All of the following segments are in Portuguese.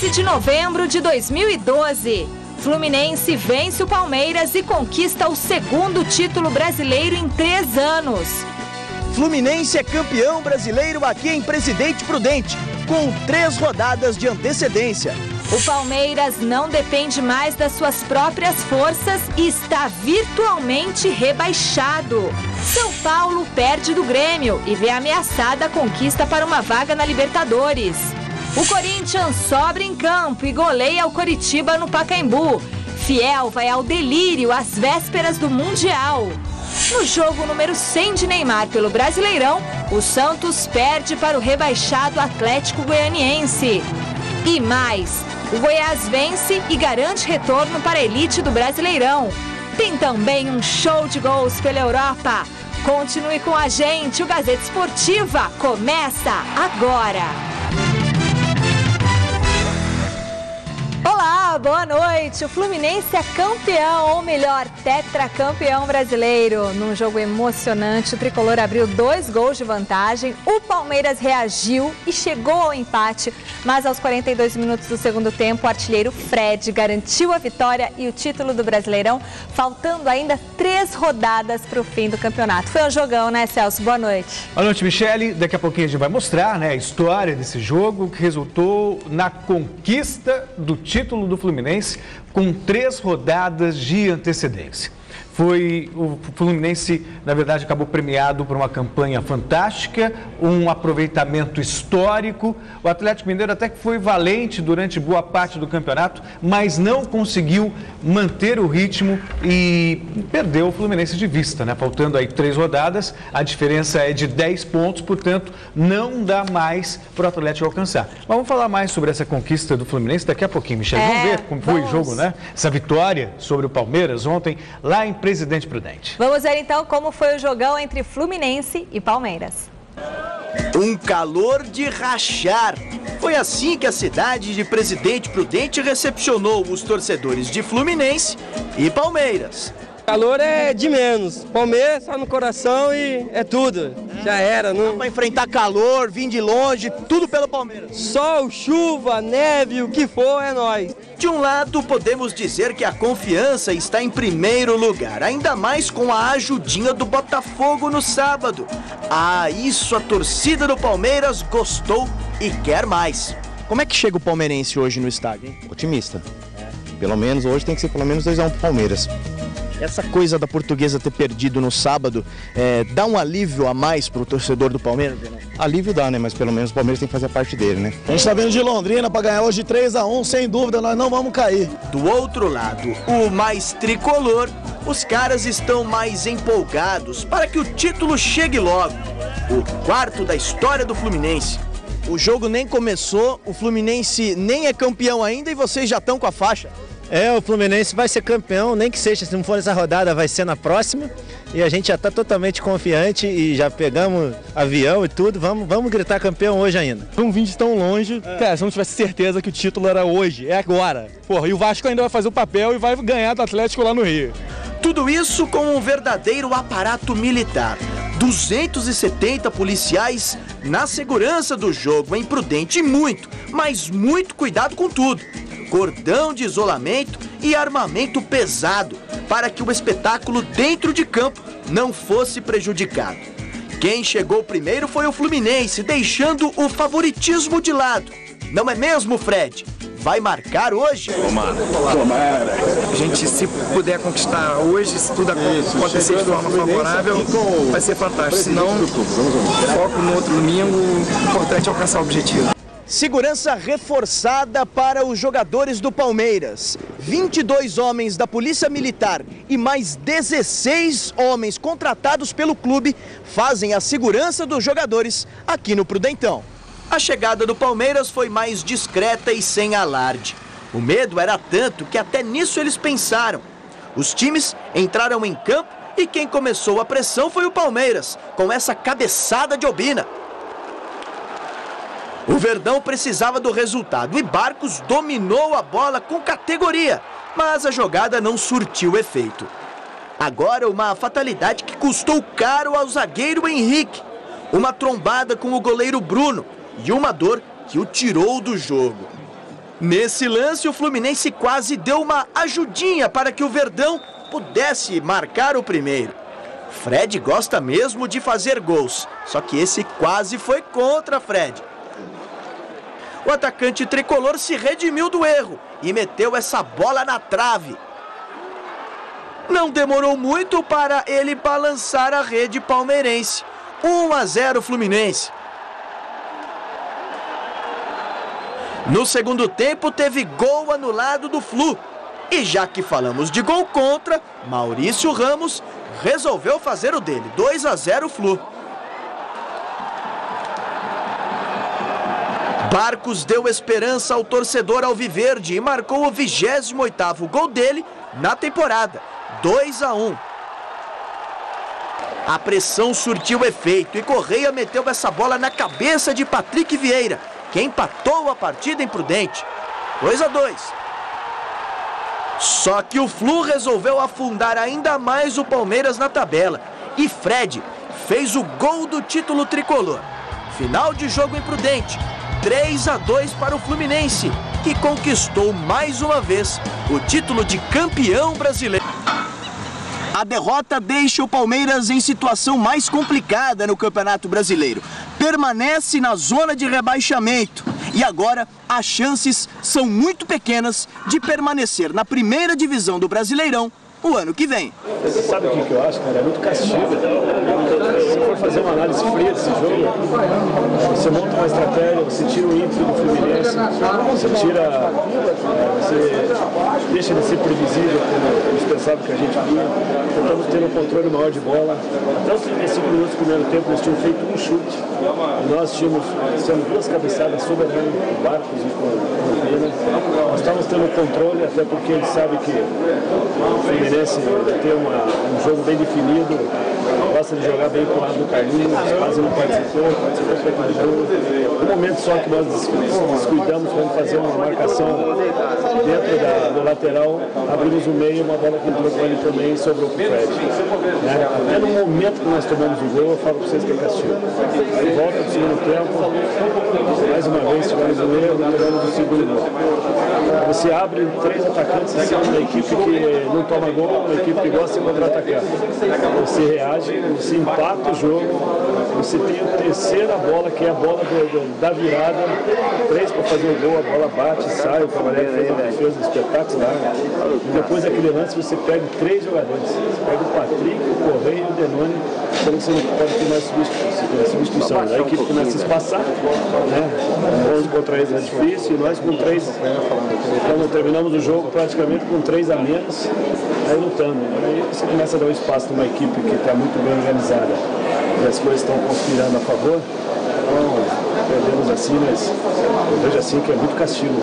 13 de novembro de 2012. Fluminense vence o Palmeiras e conquista o segundo título brasileiro em 3 anos. Fluminense é campeão brasileiro aqui em Presidente Prudente, com 3 rodadas de antecedência. O Palmeiras não depende mais das suas próprias forças e está virtualmente rebaixado. São Paulo perde do Grêmio e vê ameaçada a conquista para uma vaga na Libertadores. O Corinthians sobra em campo e goleia o Coritiba no Pacaembu. Fiel vai ao delírio às vésperas do Mundial. No jogo número 100 de Neymar pelo Brasileirão, o Santos perde para o rebaixado Atlético Goianiense. E mais, o Goiás vence e garante retorno para a elite do Brasileirão. Tem também um show de gols pela Europa. Continue com a gente, o Gazeta Esportiva começa agora. Olá, boa noite. O Fluminense é campeão, ou melhor, tetracampeão brasileiro. Num jogo emocionante, o tricolor abriu 2 gols de vantagem. O Palmeiras reagiu e chegou ao empate, mas aos 42 minutos do segundo tempo, o artilheiro Fred garantiu a vitória e o título do Brasileirão, faltando ainda 3 rodadas para o fim do campeonato. Foi um jogão, né, Celso? Boa noite. Boa noite, Michele. Daqui a pouquinho a gente vai mostrar, né, a história desse jogo que resultou na conquista do título do Fluminense com 3 rodadas de antecedência. O Fluminense, na verdade, acabou premiado por uma campanha fantástica, um aproveitamento histórico. O Atlético Mineiro até que foi valente durante boa parte do campeonato, mas não conseguiu manter o ritmo e perdeu o Fluminense de vista, né? Faltando aí 3 rodadas, a diferença é de 10 pontos, portanto, não dá mais para o Atlético alcançar. Mas vamos falar mais sobre essa conquista do Fluminense daqui a pouquinho, Michele. Vamos ver como foi o jogo, né? Essa vitória sobre o Palmeiras ontem, lá em Presidente Prudente. Vamos ver então como foi o jogão entre Fluminense e Palmeiras. Um calor de rachar. Foi assim que a cidade de Presidente Prudente recepcionou os torcedores de Fluminense e Palmeiras. Calor é de menos. Palmeiras está no coração e é tudo. Já era. Não... Para enfrentar calor, vir de longe, tudo pelo Palmeiras. Sol, chuva, neve, o que for, é nóis. De um lado, podemos dizer que a confiança está em primeiro lugar, ainda mais com a ajudinha do Botafogo no sábado. Isso a torcida do Palmeiras gostou e quer mais. Como é que chega o palmeirense hoje no estádio, hein? Otimista. Pelo menos hoje tem que ser pelo menos 2-1 pro Palmeiras. Essa coisa da Portuguesa ter perdido no sábado, dá um alívio a mais pro torcedor do Palmeiras? Alívio dá, né? Mas pelo menos o Palmeiras tem que fazer a parte dele, né? A gente está vindo de Londrina para ganhar hoje 3-1, sem dúvida, nós não vamos cair. Do outro lado, o mais tricolor, os caras estão mais empolgados para que o título chegue logo. O 4º da história do Fluminense. O jogo nem começou, o Fluminense nem é campeão ainda e vocês já estão com a faixa. O Fluminense vai ser campeão, nem que seja, se não for essa rodada, vai ser na próxima. E a gente já está totalmente confiante e já pegamos avião e tudo. Vamos gritar campeão hoje ainda. Não vim de tão longe, cara, se eu não tivesse certeza que o título era hoje, é agora. Porra, e o Vasco ainda vai fazer o papel e vai ganhar do Atlético lá no Rio. Tudo isso com um verdadeiro aparato militar. 270 policiais na segurança do jogo, em Prudente, e muito, mas muito cuidado com tudo. Cordão de isolamento e armamento pesado para que o espetáculo dentro de campo não fosse prejudicado. Quem chegou primeiro foi o Fluminense, deixando o favoritismo de lado. Não é mesmo, Fred? Vai marcar hoje? Tomara. A gente, se puder conquistar hoje, se tudo acontecer de forma favorável, vai ser fantástico. Senão, foco no outro domingo, o importante é alcançar o objetivo. Segurança reforçada para os jogadores do Palmeiras. 22 homens da Polícia Militar e mais 16 homens contratados pelo clube fazem a segurança dos jogadores aqui no Prudentão. A chegada do Palmeiras foi mais discreta e sem alarde. O medo era tanto que até nisso eles pensaram. Os times entraram em campo e quem começou a pressão foi o Palmeiras, com essa cabeçada de Obina. O Verdão precisava do resultado e Barcos dominou a bola com categoria, mas a jogada não surtiu efeito. Agora uma fatalidade que custou caro ao zagueiro Henrique. Uma trombada com o goleiro Bruno e uma dor que o tirou do jogo. Nesse lance, o Fluminense quase deu uma ajudinha para que o Verdão pudesse marcar o primeiro. Fred gosta mesmo de fazer gols, só que esse quase foi contra Fred. O atacante tricolor se redimiu do erro e meteu essa bola na trave. Não demorou muito para ele balançar a rede palmeirense. 1-0 Fluminense. No segundo tempo teve gol anulado do Flu. E já que falamos de gol contra, Maurício Ramos resolveu fazer o dele. 2-0 Flu. Barcos deu esperança ao torcedor alviverde e marcou o 28º gol dele na temporada. 2-1. A pressão surtiu efeito e Correia meteu essa bola na cabeça de Patrick Vieira, que empatou a partida imprudente. 2-2. Só que o Flu resolveu afundar ainda mais o Palmeiras na tabela. E Fred fez o gol do título tricolor. Final de jogo imprudente. 3-2 para o Fluminense, que conquistou mais uma vez o título de campeão brasileiro. A derrota deixa o Palmeiras em situação mais complicada no Campeonato Brasileiro. Permanece na zona de rebaixamento e agora as chances são muito pequenas de permanecer na primeira divisão do Brasileirão o ano que vem. Você sabe o que eu acho, cara? É muito castigo. Se for fazer uma análise fria desse jogo, você monta uma estratégia, você tira o ímpeto do Fluminense, você deixa ele ser previsível, como eles pensavam que a gente vinha. Tentamos ter um controle maior de bola. Até os 35 minutos do primeiro tempo, eles tinham feito um chute. E nós tínhamos duas cabeçadas soberanas com Barcos e com o Vina. Nós estávamos tendo controle, até porque eles sabem que o Fluminense ter um jogo bem definido, gosta de jogar bem pro lado do Carlinhos, quase não participou do jogo. No momento só que nós descuidamos, vamos fazer uma marcação dentro do lateral, abrimos o meio, uma bola que entrou com ele também e sobrou pro Fred. Até no momento que nós tomamos o gol, eu falo para vocês que é castigo. Aí volta pro segundo tempo, mais uma vez tivemos um erro, tivemos o segundo gol. Você abre 3 atacantes em cima da equipe que não toma gol, uma equipe que gosta de contra-atacar. Você reage, você empata o jogo, você tem a terceira bola, que é a bola da virada, 3 para fazer o gol, a bola bate, sai, o Camaré fez uma defesa espetacular. E depois daquele lance você pega 3 jogadores, você pega o Patrick, o Correia e o Denoni, então você não pode ter mais substituição. A equipe começa a espaçar, né? 11 contra eles é difícil, e nós com 3, então terminamos o jogo praticamente com 3 a menos, aí lutando. Aí você começa a dar um espaço numa equipe que está muito bem organizada e as coisas estão conspirando a favor, então perdemos assim, mas eu vejo assim que é muito castigo.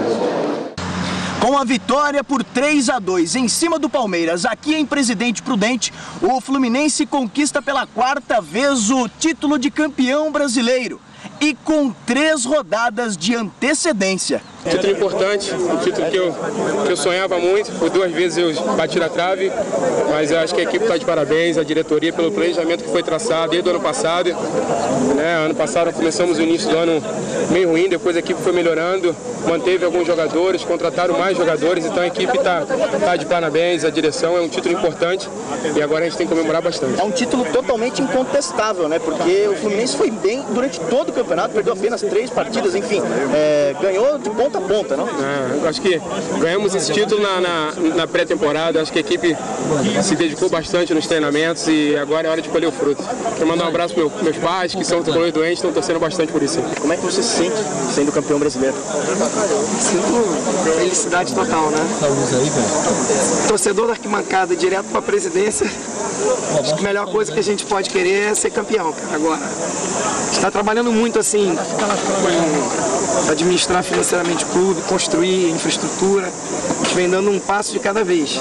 Com a vitória por 3-2 em cima do Palmeiras, aqui em Presidente Prudente, o Fluminense conquista pela 4ª vez o título de campeão brasileiro e com 3 rodadas de antecedência. Título importante, um título que eu sonhava muito, por 2 vezes eu bati na trave, mas eu acho que a equipe está de parabéns, a diretoria pelo planejamento que foi traçado desde o ano passado. Ano passado começamos o início do ano meio ruim, depois a equipe foi melhorando, manteve alguns jogadores, contrataram mais jogadores, então a equipe está de parabéns, a direção é um título importante e agora a gente tem que comemorar bastante. É um título totalmente incontestável, né? Porque o Fluminense foi bem durante todo o campeonato, perdeu apenas 3 partidas, enfim, ganhou de ponta a ponta, não? Eu acho que ganhamos esse título na pré-temporada, acho que a equipe se dedicou bastante nos treinamentos e agora é hora de colher o fruto. Quero mandar um abraço para meus pais, que são tricolores doentes, estão torcendo bastante por isso. Como é que você se sente sendo campeão brasileiro? Sinto felicidade total, né? Torcedor da arquibancada direto para a presidência, acho que a melhor coisa que a gente pode querer é ser campeão, cara. Agora, a gente está trabalhando muito assim, para administrar financeiramente o clube, construir infraestrutura, a gente vem dando um passo de cada vez.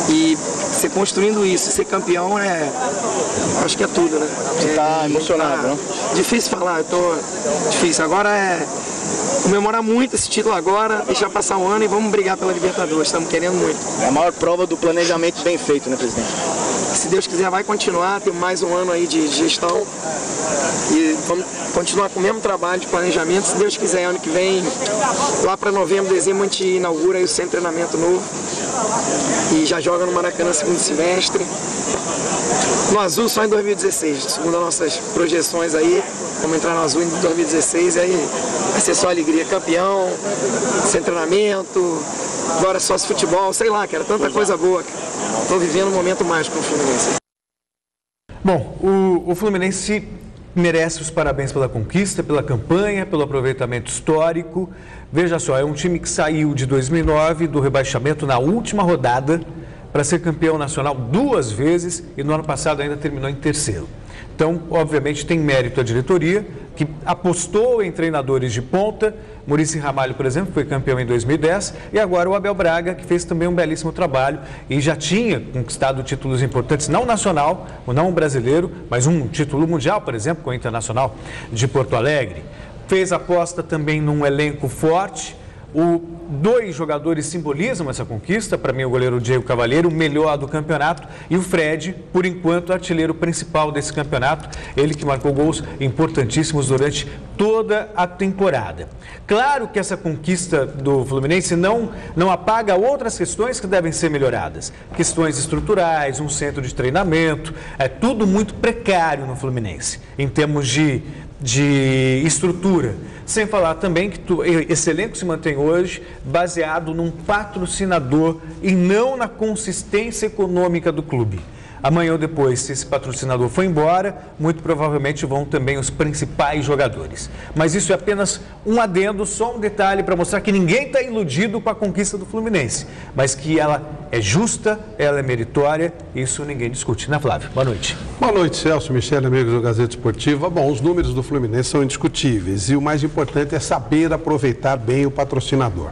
E ser construindo isso, ser campeão acho que é tudo, né? Você está emocionado, não? Difícil falar, difícil. Agora é comemorar muito esse título agora, deixar passar um ano e vamos brigar pela Libertadores, estamos querendo muito. É a maior prova do planejamento bem feito, né, presidente? Se Deus quiser, vai continuar, tem mais um ano aí de gestão e vamos continuar com o mesmo trabalho de planejamento. Se Deus quiser, ano que vem, lá para novembro, dezembro, a gente inaugura aí o centro de treinamento novo e já joga no Maracanã segundo semestre. No azul só em 2016, segundo as nossas projeções aí, vamos entrar no azul em 2016 e aí vai ser só alegria, campeão, sem treinamento, agora só esse futebol, sei lá, cara, tanta coisa boa. Estou vivendo um momento mágico no Fluminense. Bom, o Fluminense merece os parabéns pela conquista, pela campanha, pelo aproveitamento histórico. Veja só, é um time que saiu de 2009 do rebaixamento na última rodada para ser campeão nacional 2 vezes e no ano passado ainda terminou em terceiro. Então, obviamente, tem mérito a diretoria, que apostou em treinadores de ponta. Muricy Ramalho, por exemplo, foi campeão em 2010. E agora o Abel Braga, que fez também um belíssimo trabalho e já tinha conquistado títulos importantes, não nacional, não brasileiro, mas um título mundial, por exemplo, com o Internacional de Porto Alegre. Fez aposta também num elenco forte. 2 jogadores simbolizam essa conquista, para mim o goleiro Diego Cavaleiro, o melhor do campeonato, e o Fred, por enquanto, artilheiro principal desse campeonato, ele que marcou gols importantíssimos durante toda a temporada. Claro que essa conquista do Fluminense não apaga outras questões que devem ser melhoradas, questões estruturais, um centro de treinamento, é tudo muito precário no Fluminense, em termos de estrutura. Sem falar também que esse elenco se mantém hoje baseado num patrocinador e não na consistência econômica do clube. Amanhã ou depois, se esse patrocinador for embora, muito provavelmente vão também os principais jogadores. Mas isso é apenas um adendo, só um detalhe para mostrar que ninguém está iludido com a conquista do Fluminense, mas que ela é justa, ela é meritória, isso ninguém discute. Né, Flávio? Boa noite. Boa noite, Celso, Michele, amigos do Gazeta Esportiva. Bom, os números do Fluminense são indiscutíveis e o mais importante é saber aproveitar bem o patrocinador.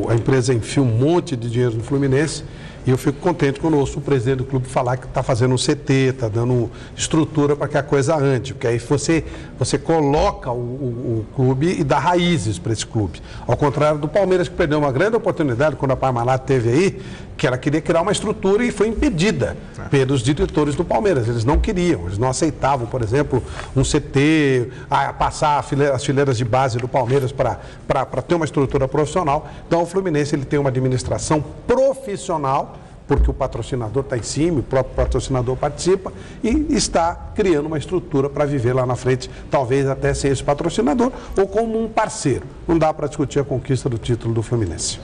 A empresa enfia um monte de dinheiro no Fluminense. E eu fico contente quando ouço o presidente do clube falar que está fazendo um CT, está dando estrutura para que a coisa ande, porque aí você coloca o clube e dá raízes para esse clube. Ao contrário do Palmeiras, que perdeu uma grande oportunidade quando a Parmalat teve aí, que ela queria criar uma estrutura e foi impedida pelos diretores do Palmeiras. Eles não queriam, eles não aceitavam, por exemplo, um CT, passar as fileiras de base do Palmeiras para ter uma estrutura profissional. Então o Fluminense ele tem uma administração profissional, porque o patrocinador está em cima, o próprio patrocinador participa e está criando uma estrutura para viver lá na frente, talvez até sem esse patrocinador ou como um parceiro. Não dá para discutir a conquista do título do Fluminense.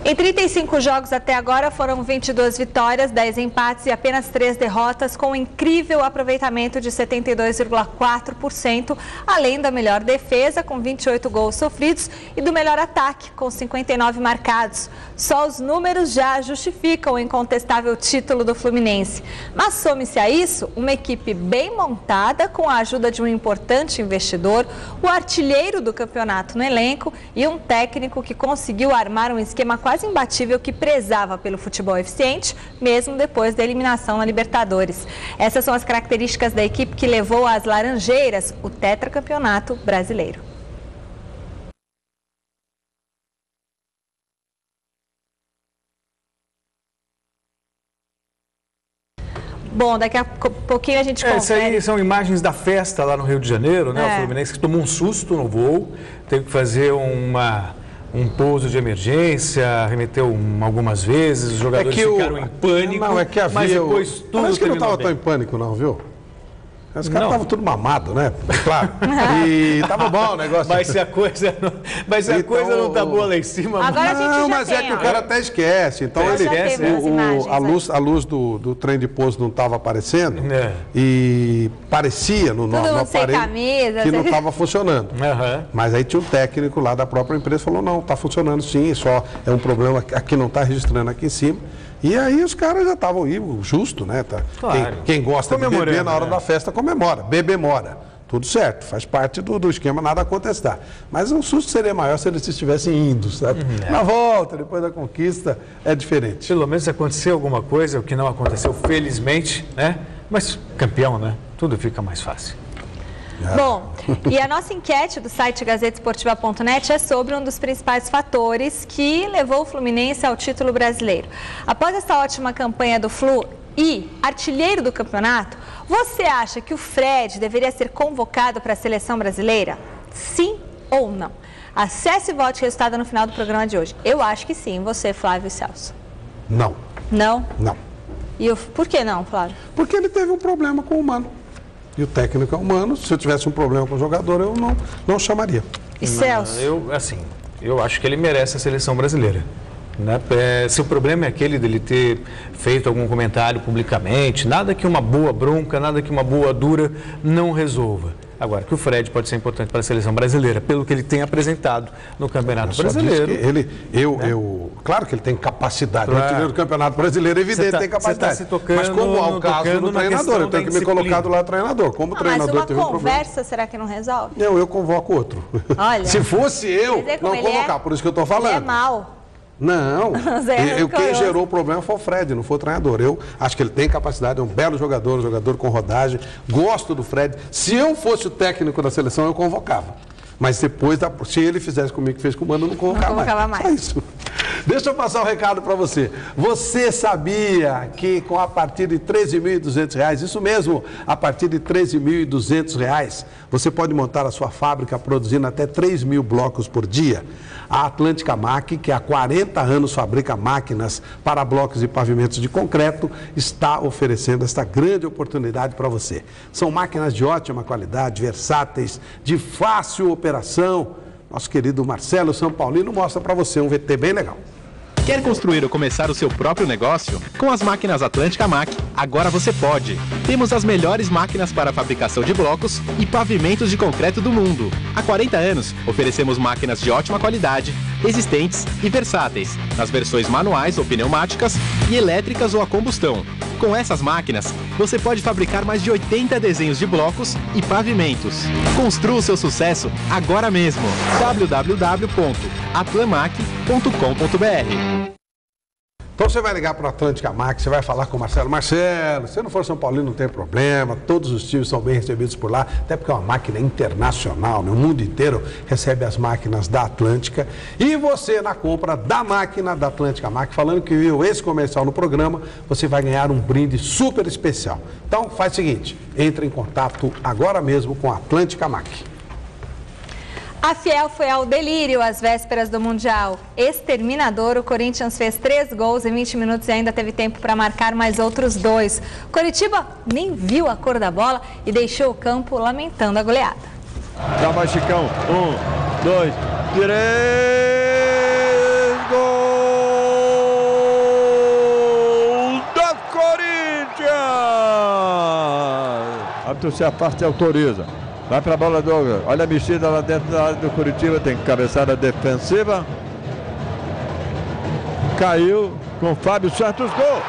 Em 35 jogos até agora foram 22 vitórias, 10 empates e apenas 3 derrotas, com um incrível aproveitamento de 72,4%, além da melhor defesa, com 28 gols sofridos, e do melhor ataque, com 59 marcados. Só os números já justificam o incontestável título do Fluminense. Mas some-se a isso uma equipe bem montada, com a ajuda de um importante investidor, o artilheiro do campeonato no elenco e um técnico que conseguiu armar um esquema quase imbatível que prezava pelo futebol eficiente, mesmo depois da eliminação na Libertadores. Essas são as características da equipe que levou às Laranjeiras o tetracampeonato brasileiro. Bom, daqui a pouquinho a gente confere. Isso aí são imagens da festa lá no Rio de Janeiro, né? O Fluminense que tomou um susto no voo, teve que fazer um pouso de emergência, remeteu algumas vezes, os jogadores ficaram em pânico, mas depois tudo acho que não estava bem. tão em pânico não, viu? Os caras estavam tudo mamado, né? Claro. E tava bom o negócio. Mas se a coisa não tá boa lá em cima... Agora a gente já mas tem, é que o cara até esquece. Então ele esquece. a luz do trem de pouso não estava aparecendo e parecia no aparelho camisa, que não estava funcionando. Mas aí tinha um técnico lá da própria empresa falou, não, está funcionando sim, só é um problema aqui não está registrando aqui em cima. E aí os caras já estavam aí, justo, né? Claro. Quem gosta de beber na hora da festa comemora, bebemora. Tudo certo, faz parte do esquema, nada a contestar. Mas o susto seria maior se eles estivessem indo, sabe? Na volta, depois da conquista, é diferente. Pelo menos aconteceu alguma coisa, o que não aconteceu, felizmente, né? Mas campeão, né? Tudo fica mais fácil. Bom, e a nossa enquete do site gazetesportiva.net é sobre um dos principais fatores que levou o Fluminense ao título brasileiro. Após essa ótima campanha do Flu, e artilheiro do campeonato, você acha que o Fred deveria ser convocado para a seleção brasileira? Sim ou não? Acesse e vote o resultado no final do programa de hoje. Eu acho que sim. Você, Flávio e Celso? Não. Não? Não. Por que não, Flávio? Porque ele teve um problema com o Mano. E o técnico é humano. Se eu tivesse um problema com o jogador, eu não chamaria. E Celso? Eu acho que ele merece a seleção brasileira. Né? Se o problema é aquele dele ter feito algum comentário publicamente, nada que uma boa bronca, nada que uma boa dura não resolva. Agora, que o Fred pode ser importante para a seleção brasileira, pelo que ele tem apresentado no Campeonato Brasileiro. Claro que ele tem capacidade. O artilheiro do Campeonato Brasileiro, evidente, tem capacidade. Mas como é o caso do treinador, eu tenho que me colocar do lado do treinador. Como o treinador teve um problema. Mas uma conversa, será que não resolve? Não, eu convoco outro. Olha, se fosse eu, não convocar, por isso que eu estou falando. Ele é mau. Não, quem gerou o problema foi o Fred, não foi o treinador. Eu acho que ele tem capacidade, é um belo jogador, um jogador com rodagem, gosto do Fred. Se eu fosse o técnico da seleção, eu convocava. Mas depois, se ele fizesse comigo o que fez com o Mano, eu não convocava mais. Só isso. Deixa eu passar um recado para você. Você sabia que a partir de R$ 13.200, isso mesmo, a partir de R$ 13.200, você pode montar a sua fábrica produzindo até 3.000 blocos por dia? A Atlântica Mac, que há 40 anos fabrica máquinas para blocos e pavimentos de concreto, está oferecendo esta grande oportunidade para você. São máquinas de ótima qualidade, versáteis, de fácil operação. Nosso querido Marcelo São Paulino mostra para você um VT bem legal. Quer construir ou começar o seu próprio negócio? Com as máquinas Atlântica Mac, agora você pode. Temos as melhores máquinas para a fabricação de blocos e pavimentos de concreto do mundo. Há 40 anos, oferecemos máquinas de ótima qualidade, resistentes e versáteis, nas versões manuais ou pneumáticas e elétricas ou a combustão. Com essas máquinas, você pode fabricar mais de 80 desenhos de blocos e pavimentos. Construa o seu sucesso agora mesmo. www.atlamac.com.br. Então você vai ligar para o Atlântica Mac, você vai falar com o Marcelo. Marcelo, se não for São Paulino não tem problema, todos os times são bem recebidos por lá, até porque é uma máquina internacional, o mundo inteiro recebe as máquinas da Atlântica. E você, na compra da máquina da Atlântica Mac, falando que viu esse comercial no programa, você vai ganhar um brinde super especial. Então faz o seguinte, entre em contato agora mesmo com a Atlântica Mac. A Fiel foi ao delírio às vésperas do Mundial. Exterminador, o Corinthians fez 3 gols em 20 minutos e ainda teve tempo para marcar mais outros 2. Coritiba nem viu a cor da bola e deixou o campo lamentando a goleada. Dá mais Chicão. 1, 2, 3, gol do Corinthians! A torcida parte autoriza. Vai para a bola do... Olha a mexida lá dentro da área do Curitiba. Tem cabeçada defensiva. Caiu com Fábio Santos. Gol!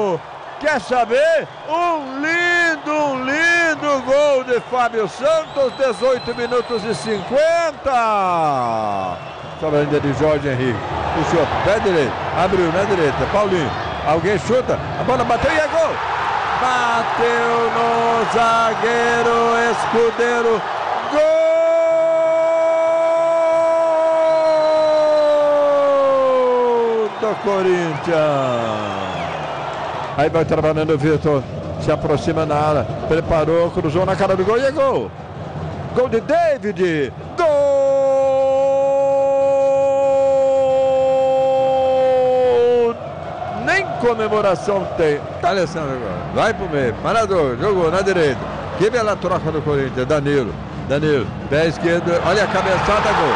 Gol! Quer saber? Um lindo gol de Fábio Santos. 18 minutos e 50. Sobra ainda de Jorge Henrique. Puxou, pé direito, abriu na direita, Paulinho, alguém chuta, a bola bateu e é gol! Bateu no zagueiro Escudeiro, gol do Corinthians! Aí vai trabalhando o Vitor, se aproxima na área, preparou, cruzou na cara do gol e é gol! Gol de David, gol! Comemoração tem. Tá Alessandro agora. Vai pro meio. Parador. Jogou na direita. Que bela troca do Corinthians. Danilo. Pé esquerdo. Olha a cabeçada. Gol.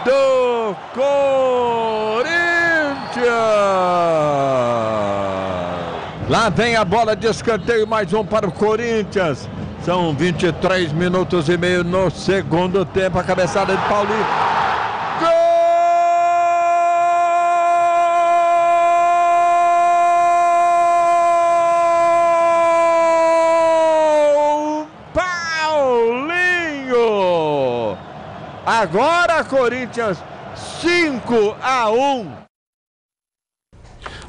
Gol do Corinthians. Lá vem a bola de escanteio. Mais um para o Corinthians. São 23 minutos e meio no segundo tempo. A cabeçada de Paulinho. Gol! Paulinho! Agora Corinthians 5-1.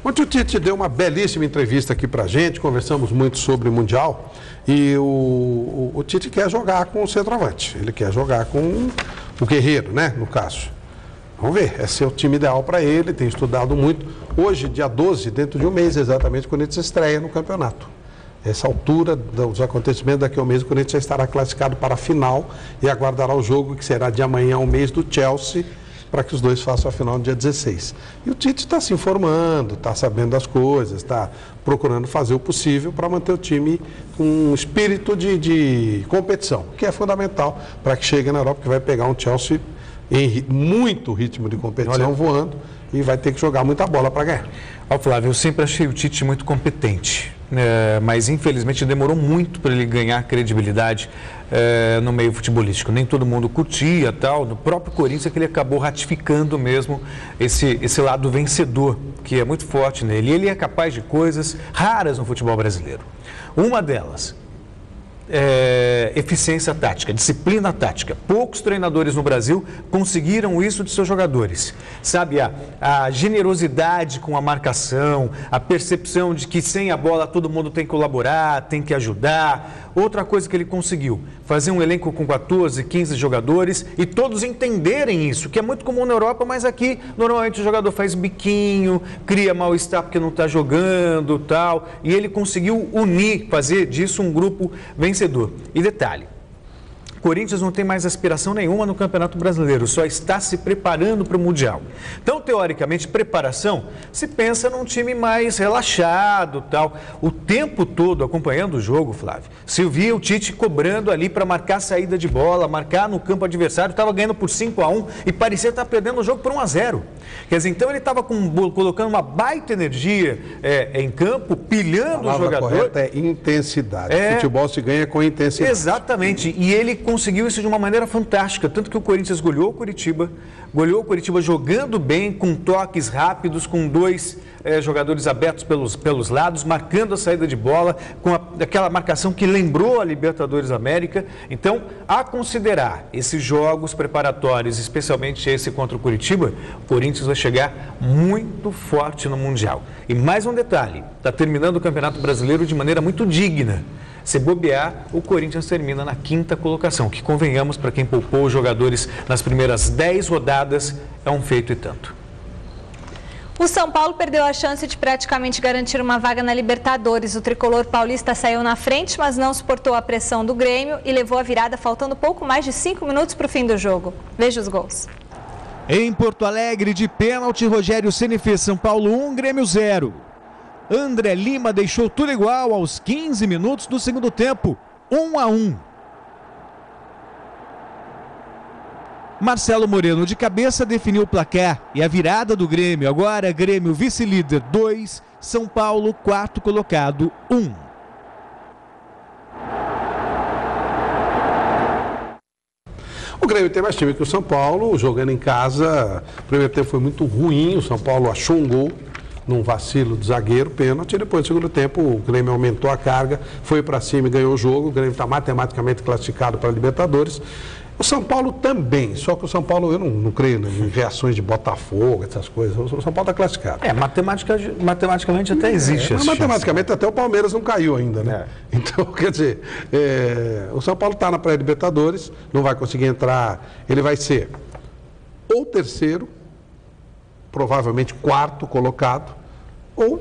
Ontem o Tite deu uma belíssima entrevista aqui pra gente, conversamos muito sobre o Mundial e o Tite quer jogar com o centroavante, ele quer jogar com o Guerreiro, né, no caso. Vamos ver, esse é o time ideal para ele, tem estudado muito. Hoje, dia 12, dentro de um mês exatamente, o Corinthians estreia no campeonato. Essa altura dos acontecimentos, daqui a um mês, o Corinthians já estará classificado para a final e aguardará o jogo que será de amanhã ao mês do Chelsea, para que os dois façam a final no dia 16. E o Tite está se informando, está sabendo das coisas, está procurando fazer o possível para manter o time com um espírito de competição, que é fundamental para que chegue na Europa, que vai pegar um Chelsea em muito ritmo de competição, voando, e vai ter que jogar muita bola para ganhar. Ó, Flávio, eu sempre achei o Tite muito competente, mas infelizmente demorou muito para ele ganhar credibilidade no meio futebolístico. Nem todo mundo curtia, tal. No próprio Corinthians é que ele acabou ratificando mesmo esse lado vencedor, que é muito forte nele. E ele é capaz de coisas raras no futebol brasileiro. Uma delas, eficiência tática, disciplina tática. Poucos treinadores no Brasil conseguiram isso de seus jogadores. Sabe, a generosidade com a marcação, a percepção de que sem a bola todo mundo tem que colaborar, tem que ajudar. Outra coisa que ele conseguiu, fazer um elenco com 14, 15 jogadores e todos entenderem isso, que é muito comum na Europa, mas aqui normalmente o jogador faz biquinho, cria mal-estar porque não está jogando, tal. E ele conseguiu unir, fazer disso um grupo vencedor. E detalhe, o Corinthians não tem mais aspiração nenhuma no Campeonato Brasileiro, só está se preparando para o Mundial. Então, teoricamente, preparação, se pensa num time mais relaxado, tal. O tempo todo acompanhando o jogo, Flávio, se via o Tite cobrando ali para marcar a saída de bola, marcar no campo adversário, estava ganhando por 5-1 e parecia estar perdendo o jogo por 1-0. Quer dizer, então ele estava colocando uma baita energia em campo, pilhando o jogador. A palavra correta é intensidade. Futebol se ganha com intensidade. Exatamente. E ele conseguiu isso de uma maneira fantástica, tanto que o Corinthians goleou o Curitiba jogando bem, com toques rápidos, com dois jogadores abertos pelos lados, marcando a saída de bola, com aquela marcação que lembrou a Libertadores América. Então, a considerar esses jogos preparatórios, especialmente esse contra o Curitiba, o Corinthians vai chegar muito forte no Mundial. E mais um detalhe, está terminando o Campeonato Brasileiro de maneira muito digna. Se bobear, o Corinthians termina na 5ª colocação, que, convenhamos, para quem poupou os jogadores nas primeiras 10 rodadas, é um feito e tanto. O São Paulo perdeu a chance de praticamente garantir uma vaga na Libertadores. O tricolor paulista saiu na frente, mas não suportou a pressão do Grêmio e levou a virada faltando pouco mais de 5 minutos para o fim do jogo. Veja os gols. Em Porto Alegre, de pênalti, Rogério Ceni fez São Paulo 1, Grêmio 0. André Lima deixou tudo igual aos 15 minutos do segundo tempo, 1-1. Marcelo Moreno de cabeça definiu o placar e a virada do Grêmio. Agora Grêmio vice-líder 2, São Paulo 4º colocado 1. O Grêmio tem mais time que o São Paulo, jogando em casa. O primeiro tempo foi muito ruim, o São Paulo achou um gol num vacilo do zagueiro, pênalti. Depois do segundo tempo, o Grêmio aumentou a carga, foi para cima e ganhou o jogo. O Grêmio está matematicamente classificado para a Libertadores. O São Paulo também, só que o São Paulo, eu não creio em reações de Botafogo, essas coisas. O São Paulo está classificado. Matematicamente até existe essa matematicamente até o Palmeiras não caiu ainda, né? Então, quer dizer, o São Paulo está na pré-Libertadores, não vai conseguir entrar, ele vai ser ou terceiro, provavelmente 4º colocado, ou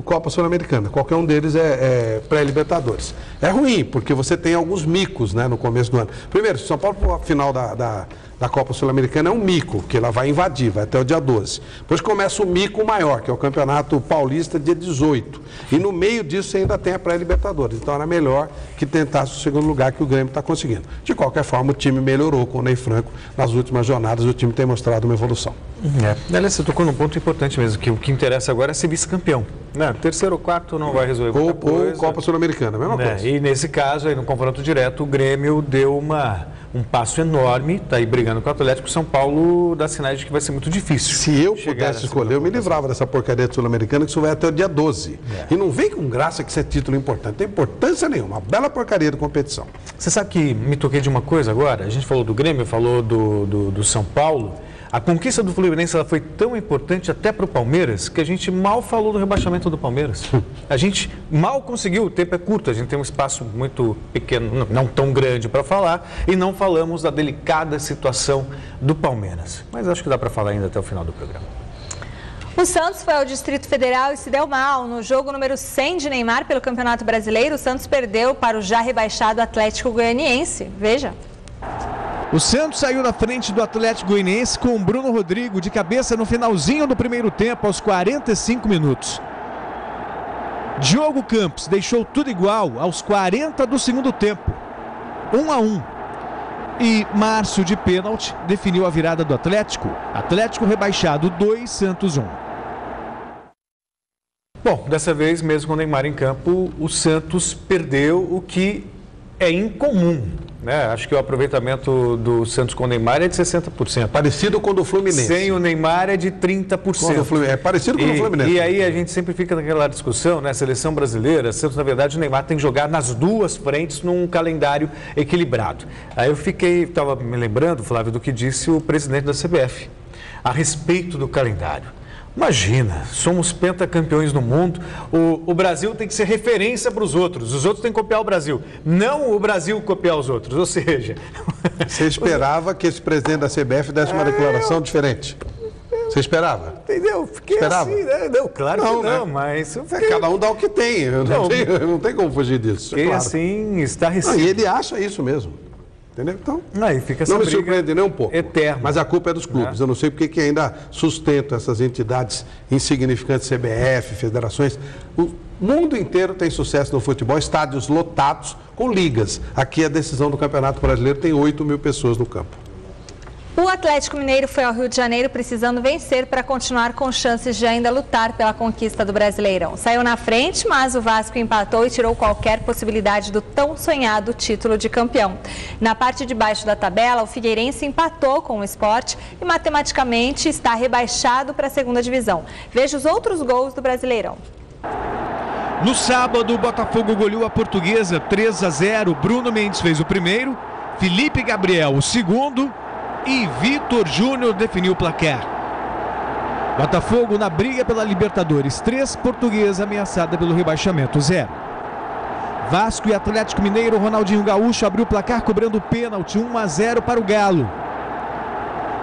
Copa Sul-Americana. Qualquer um deles é pré-Libertadores. É ruim, porque você tem alguns micos, né, no começo do ano. Primeiro, se o São Paulo for a final da Copa Sul-Americana, é um mico, que ela vai invadir, vai até o dia 12. Depois começa o mico maior, que é o Campeonato Paulista, dia 18. E no meio disso você ainda tem a pré-Libertadores. Então era melhor que tentasse o segundo lugar que o Grêmio está conseguindo. De qualquer forma, o time melhorou com o Ney Franco. Nas últimas jornadas, o time tem mostrado uma evolução. Aliás, você tocou num ponto importante mesmo, que o que interessa agora é ser vice-campeão. Terceiro ou quarto não vai resolver muita coisa. Ou Copa Sul-Americana, a mesma coisa. E nesse caso, aí, no confronto direto, o Grêmio deu um passo enorme, está aí brigando com o Atlético. São Paulo dá sinais de que vai ser muito difícil. Se eu pudesse escolher, eu me livrava dessa porcaria de Sul-Americana, que isso vai até o dia 12. E não vem com graça que isso é título importante. Não tem importância nenhuma. Uma bela porcaria de competição. Você sabe que me toquei de uma coisa agora? A gente falou do Grêmio, falou do São Paulo. A conquista do Fluminense ela foi tão importante até para o Palmeiras que a gente mal falou do rebaixamento do Palmeiras. A gente mal conseguiu, o tempo é curto, a gente tem um espaço muito pequeno, não tão grande para falar, e não falamos da delicada situação do Palmeiras. Mas acho que dá para falar ainda até o final do programa. O Santos foi ao Distrito Federal e se deu mal. No jogo número 100 de Neymar pelo Campeonato Brasileiro, o Santos perdeu para o já rebaixado Atlético Goianiense. Veja. O Santos saiu na frente do Atlético Goianiense com o Bruno Rodrigo de cabeça no finalzinho do primeiro tempo, aos 45 minutos. Diogo Campos deixou tudo igual aos 40 do segundo tempo, 1-1. E Márcio, de pênalti, definiu a virada do Atlético. Atlético rebaixado 2, Santos 1. Bom, dessa vez, mesmo com o Neymar em campo, o Santos perdeu, o que é incomum. Acho que o aproveitamento do Santos com o Neymar é de 60%. Parecido com o do Fluminense. Sem o Neymar é de 30%. É parecido com o do Fluminense. E aí a gente sempre fica naquela discussão, né? Seleção brasileira, Santos, na verdade, o Neymar tem que jogar nas duas frentes num calendário equilibrado. Aí eu estava me lembrando, Flávio, do que disse o presidente da CBF a respeito do calendário. Imagina, somos pentacampeões no mundo, o Brasil tem que ser referência para os outros têm que copiar o Brasil, não o Brasil copiar os outros, ou seja... Você esperava que esse presidente da CBF desse uma declaração diferente? Você esperava? Entendeu? Fiquei assim, né? Não, claro que não, né? Mas... Cada um dá o que tem, não tem como fugir disso. Fiquei claro. Assim, estarrecido. E ele acha isso mesmo. Entendeu? Então, aí fica essa não me briga surpreende nem um pouco. Eterna. Mas a culpa é dos clubes. Eu não sei porque que ainda sustentam essas entidades insignificantes, CBF, federações. O mundo inteiro tem sucesso no futebol, estádios lotados com ligas. Aqui a decisão do Campeonato Brasileiro tem 8 mil pessoas no campo. O Atlético Mineiro foi ao Rio de Janeiro precisando vencer para continuar com chances de ainda lutar pela conquista do Brasileirão. Saiu na frente, mas o Vasco empatou e tirou qualquer possibilidade do tão sonhado título de campeão. Na parte de baixo da tabela, o Figueirense empatou com o Sport e matematicamente está rebaixado para a segunda divisão. Veja os outros gols do Brasileirão. No sábado, o Botafogo goleou a Portuguesa 3-0. Bruno Mendes fez o primeiro, Felipe Gabriel o segundo e Vitor Júnior definiu o placar. Botafogo na briga pela Libertadores 3, Portuguesa ameaçada pelo rebaixamento 0. Vasco e Atlético Mineiro, Ronaldinho Gaúcho abriu o placar cobrando pênalti 1-0 para o Galo.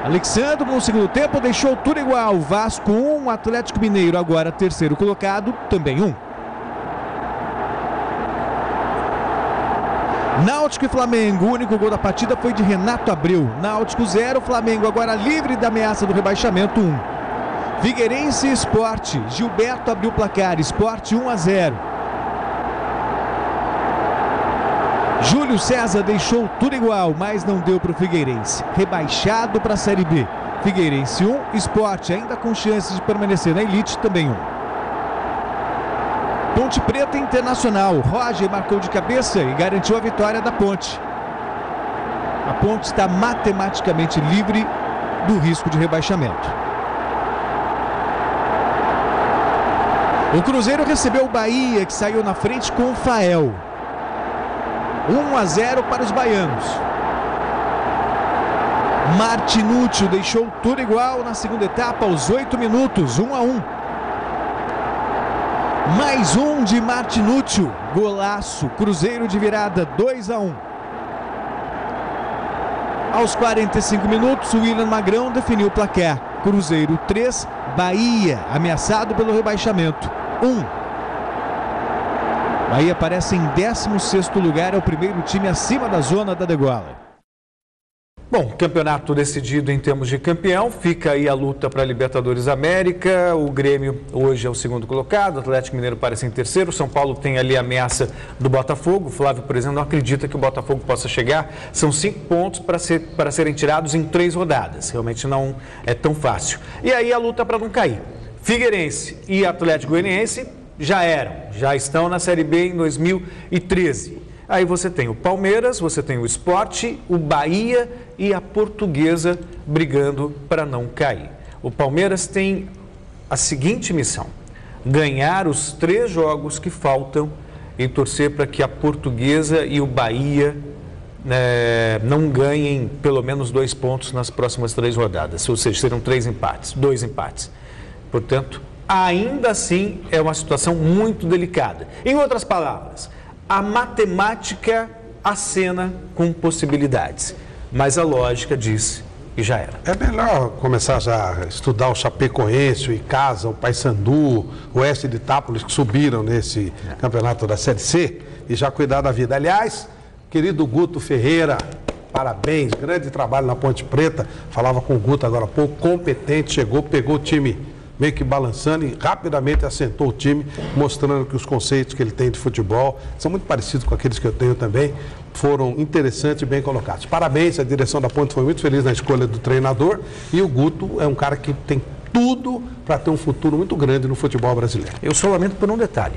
Alexandre no segundo tempo deixou tudo igual. Vasco 1, Atlético Mineiro agora terceiro colocado, também 1. Náutico e Flamengo, o único gol da partida foi de Renato Abreu. Náutico 0, Flamengo agora livre da ameaça do rebaixamento 1. Figueirense e Sport, Gilberto abriu o placar, Sport 1-0. Júlio César deixou tudo igual, mas não deu para o Figueirense. Rebaixado para a Série B. Figueirense 1, Sport ainda com chances de permanecer na elite, também 1. Ponte Preta Internacional, Roger marcou de cabeça e garantiu a vitória da Ponte. A Ponte está matematicamente livre do risco de rebaixamento. O Cruzeiro recebeu o Bahia, que saiu na frente com o Fael. 1-0 para os baianos. Martinúcio deixou tudo igual na segunda etapa, aos 8 minutos, 1-1. Mais um de Martinúcio, golaço, Cruzeiro de virada 2-1. Aos 45 minutos, o William Magrão definiu o placar. Cruzeiro 3, Bahia, ameaçado pelo rebaixamento, 1. Bahia aparece em 16º lugar, é o primeiro time acima da zona da degola. Bom, campeonato decidido em termos de campeão, fica aí a luta para a Libertadores América, o Grêmio hoje é o segundo colocado, o Atlético Mineiro parece em terceiro, o São Paulo tem ali a ameaça do Botafogo, o Flávio, por exemplo, não acredita que o Botafogo possa chegar, são 5 pontos para serem tirados em 3 rodadas, realmente não é tão fácil. E aí a luta para não cair, Figueirense e Atlético Goianiense já estão na Série B em 2013. Aí você tem o Palmeiras, você tem o Sport, o Bahia e a Portuguesa brigando para não cair. O Palmeiras tem a seguinte missão: ganhar os 3 jogos que faltam e torcer para que a Portuguesa e o Bahia não ganhem pelo menos 2 pontos nas próximas 3 rodadas, ou seja, serão 2 empates. Portanto, ainda assim é uma situação muito delicada. Em outras palavras, a matemática acena com possibilidades, mas a lógica diz que já era. É melhor começar já a estudar o Chapecoense, o Icasa, o Paysandu, o Oeste de Itápolis, que subiram nesse campeonato da Série C, e já cuidar da vida. Aliás, querido Guto Ferreira, parabéns, grande trabalho na Ponte Preta. Falava com o Guto agora há pouco, competente, chegou, pegou o time meio que balançando e rapidamente assentou o time, mostrando que os conceitos que ele tem de futebol são muito parecidos com aqueles que eu tenho também, foram interessantes e bem colocados. Parabéns, a direção da Ponte foi muito feliz na escolha do treinador, e o Guto é um cara que tem tudo para ter um futuro muito grande no futebol brasileiro. Eu só lamento por um detalhe.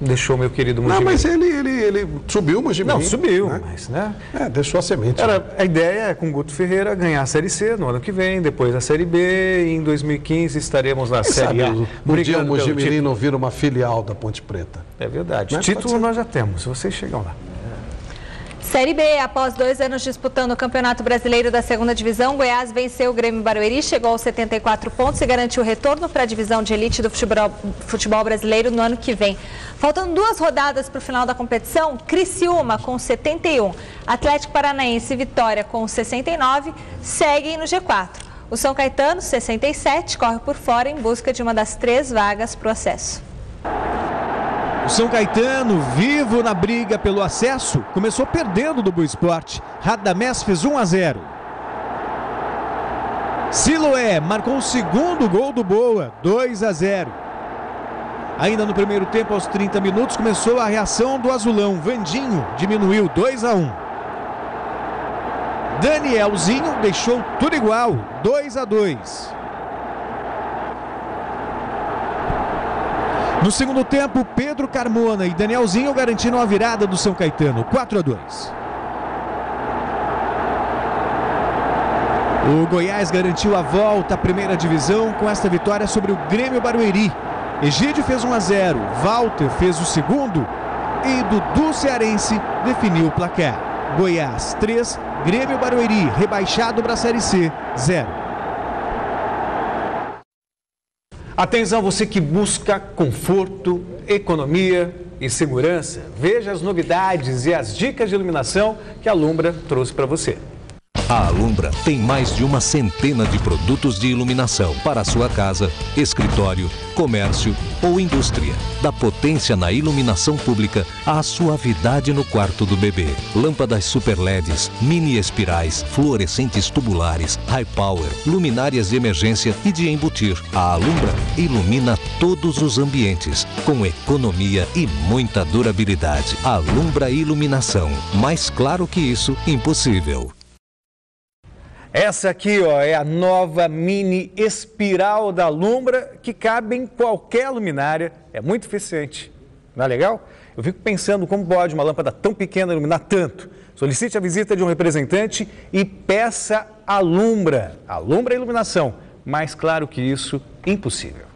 Deixou meu querido Mojimirim. Não, mas ele subiu o Mojimirim. Não, subiu, né? Mas, né? Deixou a semente. A ideia é, com o Guto Ferreira, ganhar a Série C no ano que vem, depois a Série B, e em 2015 estaremos na Série A. Um dia o Mojimirim não vira uma filial da Ponte Preta. É verdade. Mas título nós já temos, vocês chegam lá. Série B, após 2 anos disputando o Campeonato Brasileiro da 2ª Divisão, Goiás venceu o Grêmio Barueri, chegou aos 74 pontos e garantiu o retorno para a divisão de elite do futebol brasileiro no ano que vem. Faltando 2 rodadas para o final da competição, Criciúma com 71, Atlético Paranaense e Vitória com 69 seguem no G4. O São Caetano, 67, corre por fora em busca de uma das 3 vagas para o acesso. O São Caetano, vivo na briga pelo acesso, começou perdendo do Boa Esporte. Radamés fez 1-0. Siloé marcou o 2º gol do Boa, 2-0. Ainda no primeiro tempo, aos 30 minutos, começou a reação do azulão. Vandinho diminuiu, 2-1. Danielzinho deixou tudo igual, 2-2. No segundo tempo, Pedro Carmona e Danielzinho garantiram a virada do São Caetano, 4-2. O Goiás garantiu a volta à primeira divisão com esta vitória sobre o Grêmio Barueri. Egídio fez 1-0, Walter fez o 2º e Dudu Cearense definiu o placar. Goiás 3, Grêmio Barueri rebaixado para a Série C, 0. Atenção, você que busca conforto, economia e segurança. Veja as novidades e as dicas de iluminação que a Alumbra trouxe para você. A Alumbra tem mais de 100 de produtos de iluminação para a sua casa, escritório, comércio ou indústria. Da potência na iluminação pública à suavidade no quarto do bebê. Lâmpadas super LEDs, mini espirais, fluorescentes tubulares, high power, luminárias de emergência e de embutir. A Alumbra ilumina todos os ambientes com economia e muita durabilidade. Alumbra Iluminação. Mais claro que isso, impossível. Essa aqui, ó, é a nova mini espiral da Alumbra, que cabe em qualquer luminária, é muito eficiente. Não é legal? Eu fico pensando como pode uma lâmpada tão pequena iluminar tanto. Solicite a visita de um representante e peça Alumbra. Alumbra Iluminação. Mais claro que isso, impossível.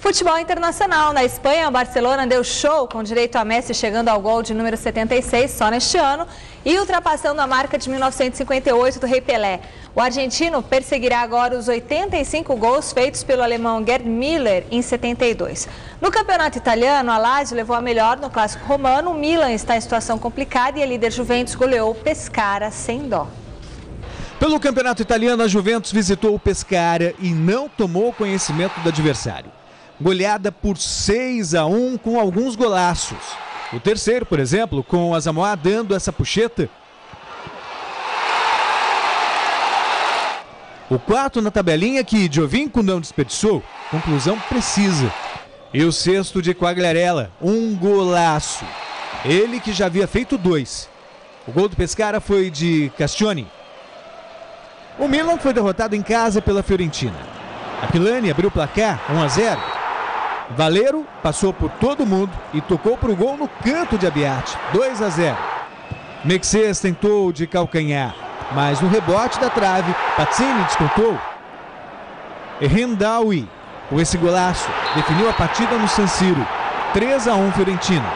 Futebol internacional. Na Espanha, o Barcelona deu show com direito a Messi chegando ao gol de número 76 só neste ano e ultrapassando a marca de 1958 do Rei Pelé. O argentino perseguirá agora os 85 gols feitos pelo alemão Gerd Müller em 72. No campeonato italiano, a Lazio levou a melhor no clássico romano. O Milan está em situação complicada e a líder Juventus goleou o Pescara sem dó. Pelo campeonato italiano, a Juventus visitou o Pescara e não tomou conhecimento do adversário. Goleada por 6-1 com alguns golaços. O terceiro, por exemplo, com a Zamoa dando essa puxeta. O quarto na tabelinha que Giovinco não desperdiçou. Conclusão precisa. E o sexto de Quagliarella, um golaço. Ele que já havia feito 2. O gol do Pescara foi de Castioni. O Milan foi derrotado em casa pela Fiorentina. Aquilani abriu o placar 1-0. Valero passou por todo mundo e tocou para o gol no canto de Abbiati, 2-0. Mexês tentou de calcanhar, mas no rebote da trave, Pazzini descontou. Rendaui, com esse golaço, definiu a partida no San Siro, 3-1 Fiorentina.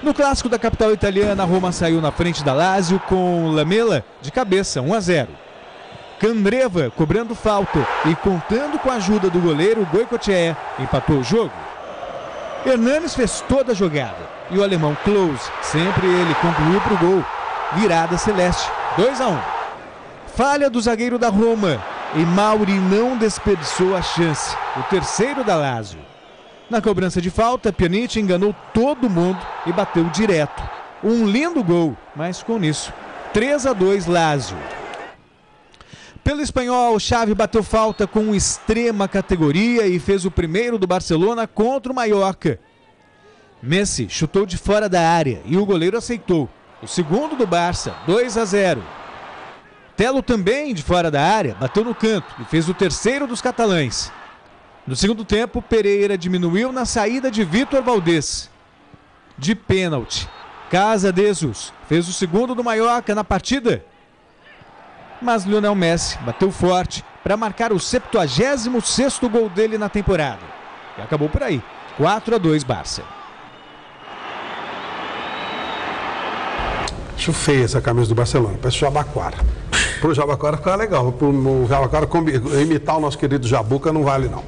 No clássico da capital italiana, a Roma saiu na frente da Lazio com Lamela de cabeça, 1-0. Candreva cobrando falta e contando com a ajuda do goleiro Goicoechea, empatou o jogo. Hernanes fez toda a jogada e o alemão Klose, sempre ele, concluiu para o gol. Virada celeste, 2-1. Falha do zagueiro da Roma e Mauri não desperdiçou a chance, o terceiro da Lazio. Na cobrança de falta, Pjanic enganou todo mundo e bateu direto. Um lindo gol, mas com isso, 3-2 Lazio. Pelo espanhol, Xavi bateu falta com extrema categoria e fez o primeiro do Barcelona contra o Mallorca. Messi chutou de fora da área e o goleiro aceitou. O segundo do Barça, 2-0. Telo também de fora da área, bateu no canto e fez o terceiro dos catalães. No segundo tempo, Pereira diminuiu na saída de Vítor Valdés. De pênalti, Casa de Jesus fez o segundo do Mallorca na partida. Mas Lionel Messi bateu forte para marcar o 76º gol dele na temporada. E acabou por aí, 4-2 Barça. Acho feia essa camisa do Barcelona, parece Jabaquara. Pro Jabaquara fica legal, pro Jabaquara imitar o nosso querido Jabuca não vale não.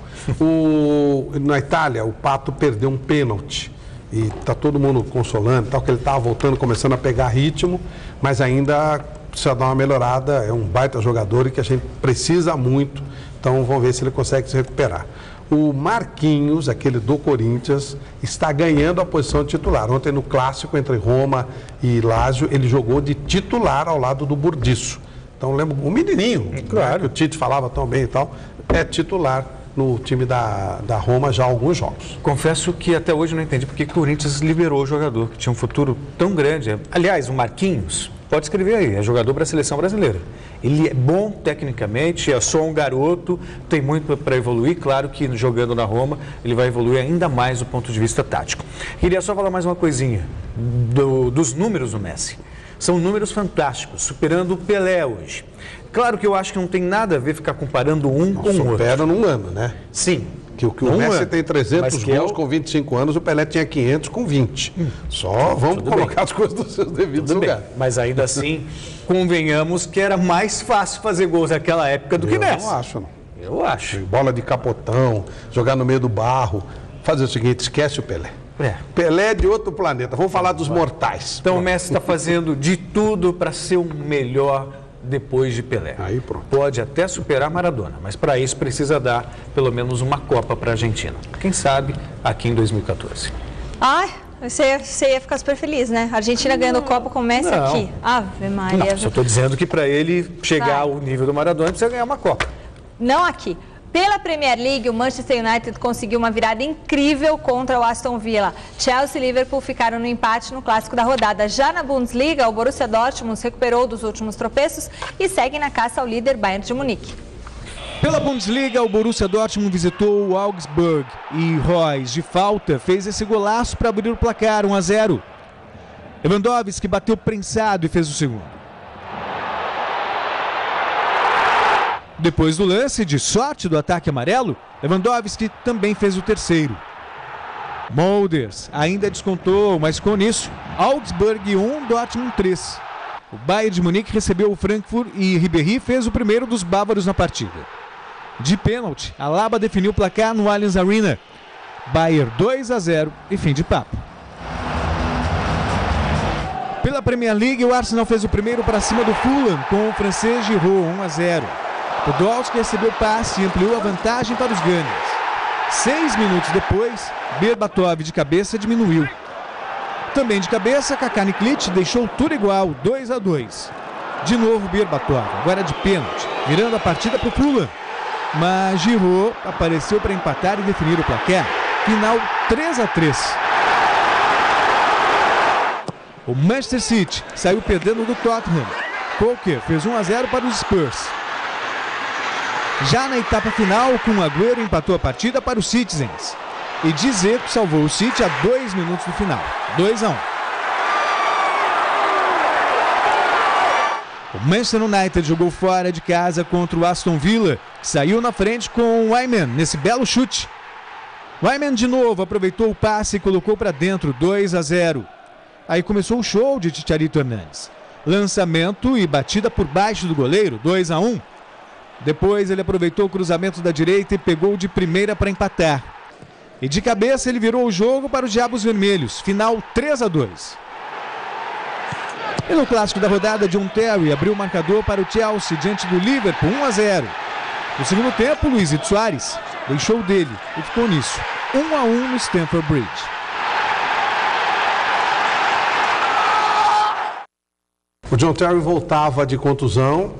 Na Itália, o Pato perdeu um pênalti e tá todo mundo consolando, tal, que ele tava voltando, começando a pegar ritmo, mas ainda precisa dar uma melhorada, é um baita jogador e que a gente precisa muito, então vamos ver se ele consegue se recuperar. O Marquinhos, aquele do Corinthians, está ganhando a posição de titular. Ontem no clássico entre Roma e Lazio, ele jogou de titular ao lado do Burdiço. Então lembro, o menininho, claro, né, que o Tite falava tão bem e tal, é titular no time da Roma já há alguns jogos. Confesso que até hoje não entendi porque o Corinthians liberou o jogador, que tinha um futuro tão grande. Aliás, o Marquinhos, pode escrever aí, é jogador para a seleção brasileira. Ele é bom tecnicamente, é só um garoto, tem muito para evoluir. Claro que jogando na Roma ele vai evoluir ainda mais do ponto de vista tático. Queria só falar mais uma coisinha dos números do Messi. São números fantásticos, superando o Pelé hoje. Claro que eu acho que não tem nada a ver ficar comparando um com o outro. Supera num ano, né? Sim. Que o Messi tem 300 gols com 25 anos, o Pelé tinha 500 com 20. Só vamos colocar as coisas nos seus devidos lugares. Mas ainda assim, convenhamos que era mais fácil fazer gols naquela época do que nessa. Eu não acho, não. Eu acho. Bola de capotão, jogar no meio do barro. Fazer o seguinte, esquece o Pelé. Pelé é de outro planeta. Vamos falar dos mortais. Então o Messi está fazendo de tudo para ser o melhor depois de Pelé. Aí pronto. Pode até superar Maradona, mas para isso precisa dar pelo menos uma Copa para a Argentina. Quem sabe aqui em 2014. Ai, você ia ficar super feliz, né? A Argentina ganhando Copa com o Messi aqui. Ave Maria. Não, só estou dizendo que para ele chegar ao nível do Maradona precisa ganhar uma Copa. Não aqui. Pela Premier League, o Manchester United conseguiu uma virada incrível contra o Aston Villa. Chelsea e Liverpool ficaram no empate no clássico da rodada. Já na Bundesliga, o Borussia Dortmund se recuperou dos últimos tropeços e segue na caça ao líder Bayern de Munique. Pela Bundesliga, o Borussia Dortmund visitou o Augsburg e Reus, de falta, fez esse golaço para abrir o placar, 1-0. Lewandowski bateu prensado e fez o segundo. Depois do lance de sorte do ataque amarelo, Lewandowski também fez o terceiro. Molders ainda descontou, mas com isso, Augsburg 1, Dortmund 3. O Bayern de Munique recebeu o Frankfurt e Ribéry fez o primeiro dos bávaros na partida. De pênalti, Alaba definiu o placar no Allianz Arena. Bayern 2-0 e fim de papo. Pela Premier League, o Arsenal fez o primeiro para cima do Fulham com o francês Giroud, 1-0. Podolski recebeu passe e ampliou a vantagem para os Gunners. 6 minutos depois, Berbatov de cabeça diminuiu. Também de cabeça, Kaká Niklic deixou tudo igual, 2-2. De novo Berbatov, agora de pênalti, virando a partida para o Fulham. Mas Giroud apareceu para empatar e definir o placar. Final 3-3. O Manchester City saiu perdendo do Tottenham. Coker fez 1-0 para os Spurs. Já na etapa final, com Agüero empatou a partida para os Citizens. E Dzeko salvou o City a 2 minutos do final, 2-1. O Manchester United jogou fora de casa contra o Aston Villa, que saiu na frente com o Wyman nesse belo chute. Wyman de novo aproveitou o passe e colocou para dentro, 2-0. Aí começou o show de Chicharito Hernández. Lançamento e batida por baixo do goleiro, 2-1. Depois ele aproveitou o cruzamento da direita e pegou de primeira para empatar. E de cabeça ele virou o jogo para os Diabos Vermelhos, final 3-2. E no clássico da rodada, John Terry abriu o marcador para o Chelsea diante do Liverpool, 1-0. No segundo tempo, Luizito Soares deixou dele e ficou nisso, 1-1 no Stamford Bridge. O John Terry voltava de contusão,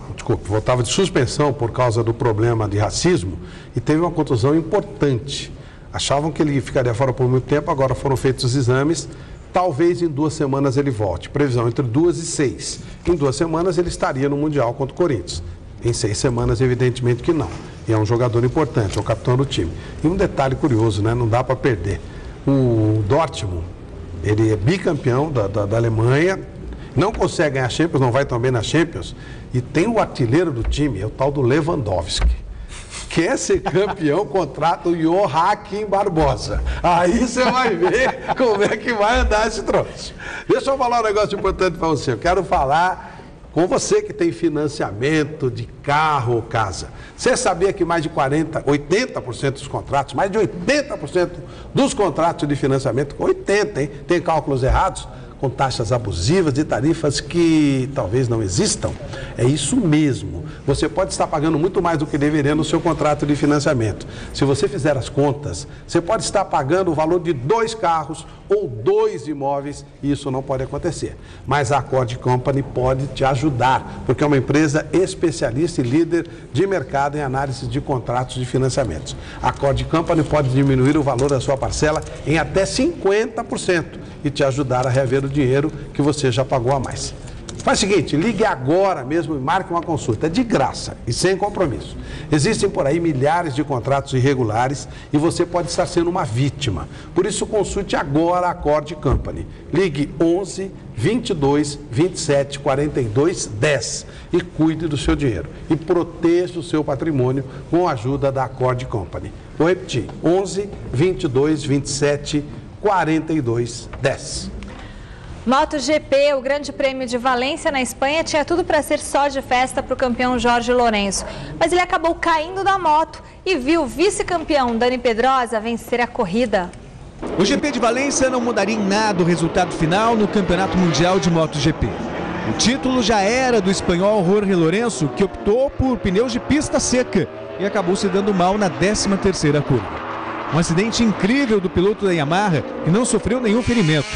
voltava de suspensão por causa do problema de racismo e teve uma contusão importante. Achavam que ele ficaria fora por muito tempo, agora foram feitos os exames. Talvez em 2 semanas ele volte. Previsão entre 2 e 6. Em 2 semanas ele estaria no Mundial contra o Corinthians. Em 6 semanas, evidentemente que não. E é um jogador importante, é o capitão do time. E um detalhe curioso, né? Não dá para perder. O Dortmund, ele é bicampeão da Alemanha, não consegue ganhar a Champions, não vai também na Champions. E tem o artilheiro do time, é o tal do Lewandowski. Quer ser campeão, contrata o Joaquim Barbosa. Aí você vai ver como é que vai andar esse troço. Deixa eu falar um negócio importante para você. Eu quero falar com você que tem financiamento de carro ou casa. Você sabia que mais de 80% dos contratos, mais de 80% dos contratos de financiamento, 80%, hein? Tem cálculos errados, com taxas abusivas e tarifas que talvez não existam? É isso mesmo. Você pode estar pagando muito mais do que deveria no seu contrato de financiamento. Se você fizer as contas, você pode estar pagando o valor de 2 carros ou 2 imóveis e isso não pode acontecer. Mas a Accord Company pode te ajudar, porque é uma empresa especialista e líder de mercado em análise de contratos de financiamentos. A Accord Company pode diminuir o valor da sua parcela em até 50% e te ajudar a rever o dinheiro que você já pagou a mais. Faz o seguinte, ligue agora mesmo e marque uma consulta, é de graça e sem compromisso. Existem por aí milhares de contratos irregulares e você pode estar sendo uma vítima. Por isso, consulte agora a Accord Company. Ligue 11 22 27 42 10 e cuide do seu dinheiro. E proteja o seu patrimônio com a ajuda da Accord Company. Vou repetir, 11 22 27 42 10. MotoGP, o Grande Prêmio de Valência na Espanha, tinha tudo para ser só de festa para o campeão Jorge Lourenço. Mas ele acabou caindo da moto e viu o vice-campeão Dani Pedrosa vencer a corrida. O GP de Valência não mudaria em nada o resultado final no Campeonato Mundial de MotoGP. O título já era do espanhol Jorge Lourenço, que optou por pneus de pista seca e acabou se dando mal na 13ª curva. Um acidente incrível do piloto da Yamaha, que não sofreu nenhum ferimento.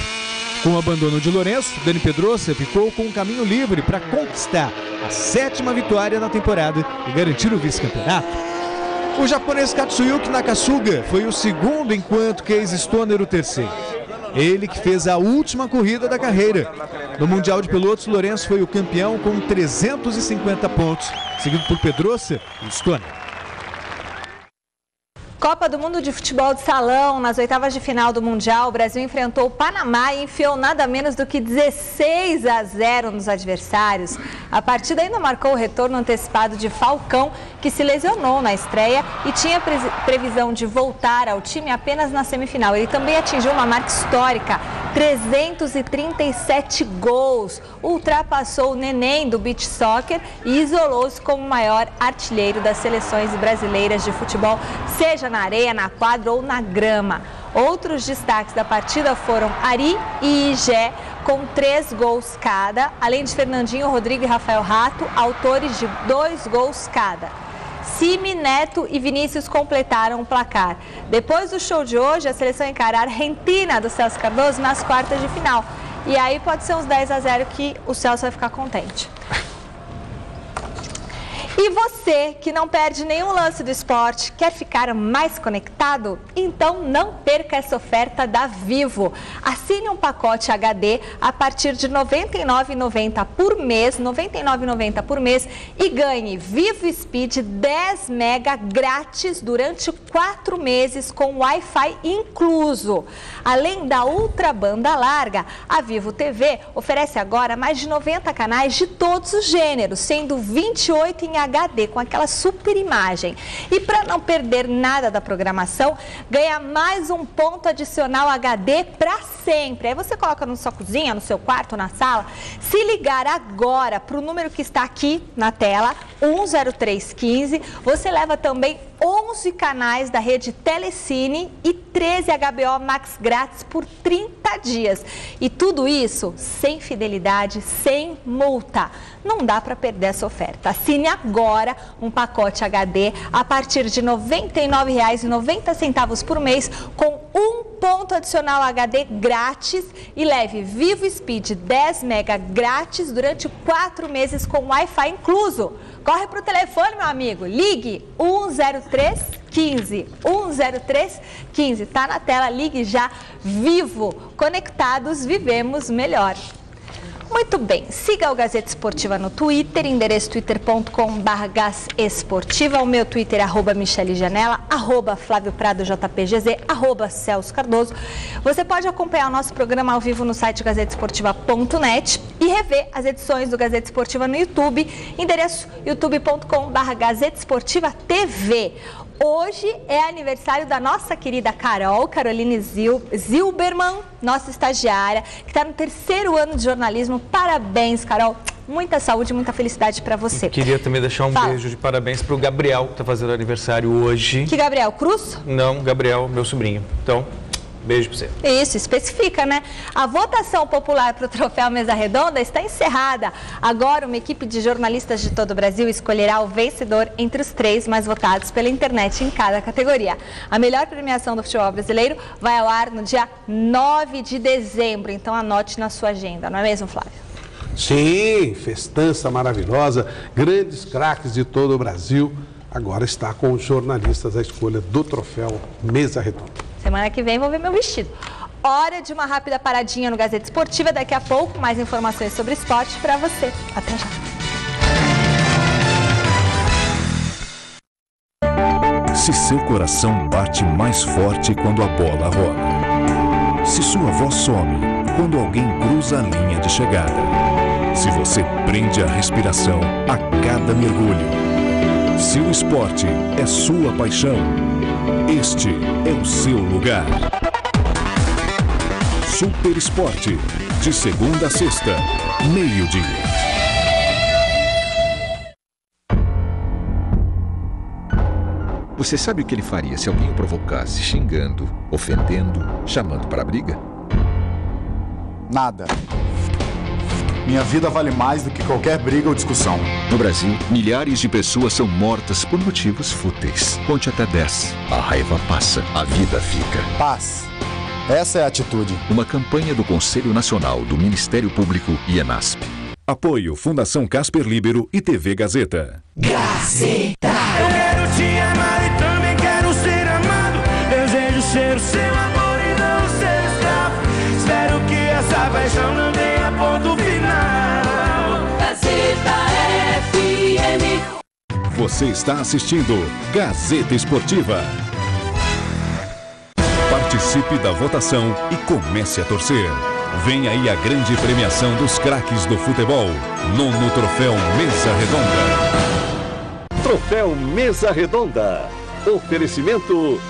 Com o abandono de Lourenço, Dani Pedrosa ficou com o caminho livre para conquistar a 7ª vitória na temporada e garantir o vice-campeonato. O japonês Katsuyuki Nakasuga foi o segundo, enquanto Casey Stoner o terceiro. Ele que fez a última corrida da carreira. No Mundial de Pilotos, Lourenço foi o campeão com 350 pontos, seguido por Pedrosa e Stoner. Copa do Mundo de Futebol de Salão, nas oitavas de final do Mundial, o Brasil enfrentou o Panamá e enfiou nada menos do que 16-0 nos adversários. A partida ainda marcou o retorno antecipado de Falcão, que se lesionou na estreia e tinha previsão de voltar ao time apenas na semifinal. Ele também atingiu uma marca histórica, 337 gols, ultrapassou o Neném do beach soccer e isolou-se como o maior artilheiro das seleções brasileiras de futebol, seja na areia, na quadra ou na grama. Outros destaques da partida foram Ari e Igé, com 3 gols cada, além de Fernandinho, Rodrigo e Rafael Rato, autores de 2 gols cada. Cime, Neto e Vinícius completaram o placar. Depois do show de hoje, a seleção encara a Argentina do Celso Cardoso nas quartas de final. E aí pode ser uns 10-0 que o Celso vai ficar contente. E você, que não perde nenhum lance do esporte, quer ficar mais conectado? Então não perca essa oferta da Vivo. Assine um pacote HD a partir de R$ 99,90 por mês, R$ 99,90 por mês e ganhe Vivo Speed 10 mega grátis durante 4 meses com Wi-Fi incluso. Além da ultra banda larga, a Vivo TV oferece agora mais de 90 canais de todos os gêneros, sendo 28 em HD HD, com aquela super imagem. E para não perder nada da programação, ganha mais um ponto adicional HD para sempre. Aí você coloca na sua cozinha, no seu quarto, na sala. Se ligar agora para o número que está aqui na tela, 10315, você leva também 11 canais da rede Telecine e 13 HBO Max grátis por 30 dias. E tudo isso sem fidelidade, sem multa. Não dá para perder essa oferta. Assine agora um pacote HD a partir de R$ 99,90 por mês, com um ponto adicional HD grátis e leve Vivo Speed 10 MB grátis durante 4 meses com Wi-Fi incluso. Corre para o telefone, meu amigo. Ligue 10315. 10315. Tá na tela, ligue já. Vivo. Conectados, vivemos melhor. Muito bem, siga o Gazeta Esportiva no Twitter, endereço twitter.com/gazesportiva, o meu Twitter é @michelejanella, @FlávioPradoJPGZ, @CelsoCardoso. Você pode acompanhar o nosso programa ao vivo no site gazetesportiva.net e rever as edições do Gazeta Esportiva no YouTube, endereço youtube.com/gazetesportiva.tv. Hoje é aniversário da nossa querida Caroline Zilberman, nossa estagiária, que está no terceiro ano de jornalismo. Parabéns, Carol. Muita saúde, muita felicidade para você. Queria também deixar um beijo de parabéns para o Gabriel, que está fazendo aniversário hoje. Que Gabriel? Cruz? Não, Gabriel, meu sobrinho. Então, beijo para você. Isso, especifica, né? A votação popular para o troféu Mesa Redonda está encerrada. Agora, uma equipe de jornalistas de todo o Brasil escolherá o vencedor entre os 3 mais votados pela internet em cada categoria. A melhor premiação do futebol brasileiro vai ao ar no dia 9 de dezembro. Então, anote na sua agenda, não é mesmo, Flávio? Sim, festança maravilhosa, grandes craques de todo o Brasil. Agora está com os jornalistas a escolha do troféu Mesa Redonda. Semana que vem vou ver meu vestido. Hora de uma rápida paradinha no Gazeta Esportiva. Daqui a pouco, mais informações sobre esporte para você. Até já. Se seu coração bate mais forte quando a bola rola. Se sua voz some quando alguém cruza a linha de chegada. Se você prende a respiração a cada mergulho. Se o esporte é sua paixão, este é o seu lugar. Super Esporte, de segunda a sexta, meio-dia. Você sabe o que ele faria se alguém o provocasse xingando, ofendendo, chamando para a briga? Nada. Minha vida vale mais do que qualquer briga ou discussão. No Brasil, milhares de pessoas são mortas por motivos fúteis. Conte até 10. A raiva passa, a vida fica. Paz. Essa é a atitude. Uma campanha do Conselho Nacional do Ministério Público e Enasp. Apoio Fundação Casper Líbero e TV Gazeta. Gazeta. Eu quero te amar e também quero ser amado. Desejo ser o seu amor e não ser escravo. Espero que essa paixão não tenha ponto final. Gazeta FM. Você está assistindo Gazeta Esportiva. Participe da votação e comece a torcer. Vem aí a grande premiação dos craques do futebol. 9º Troféu Mesa Redonda. Troféu Mesa Redonda. Oferecimento: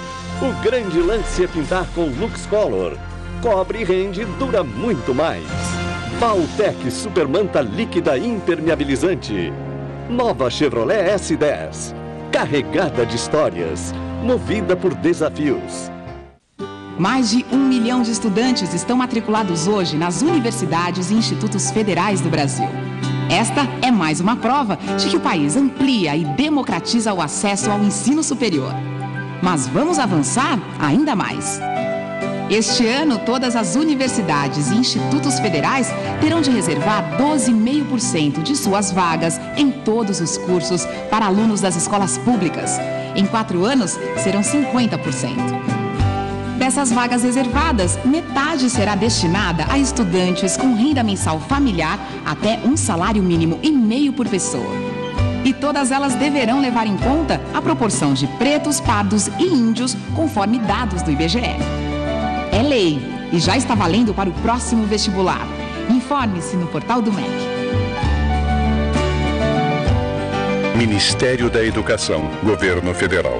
o grande lance é pintar com Lux Color. Cobre e rende, dura muito mais. Valtec Supermanta líquida impermeabilizante. Nova Chevrolet S10. Carregada de histórias. Movida por desafios. Mais de 1 milhão de estudantes estão matriculados hoje nas universidades e institutos federais do Brasil. Esta é mais uma prova de que o país amplia e democratiza o acesso ao ensino superior. Mas vamos avançar ainda mais. Este ano, todas as universidades e institutos federais terão de reservar 12,5% de suas vagas em todos os cursos para alunos das escolas públicas. Em 4 anos, serão 50%. Dessas vagas reservadas, metade será destinada a estudantes com renda mensal familiar até um salário mínimo e meio por pessoa. E todas elas deverão levar em conta a proporção de pretos, pardos e índios, conforme dados do IBGE. É lei e já está valendo para o próximo vestibular. Informe-se no portal do MEC. Ministério da Educação, Governo Federal.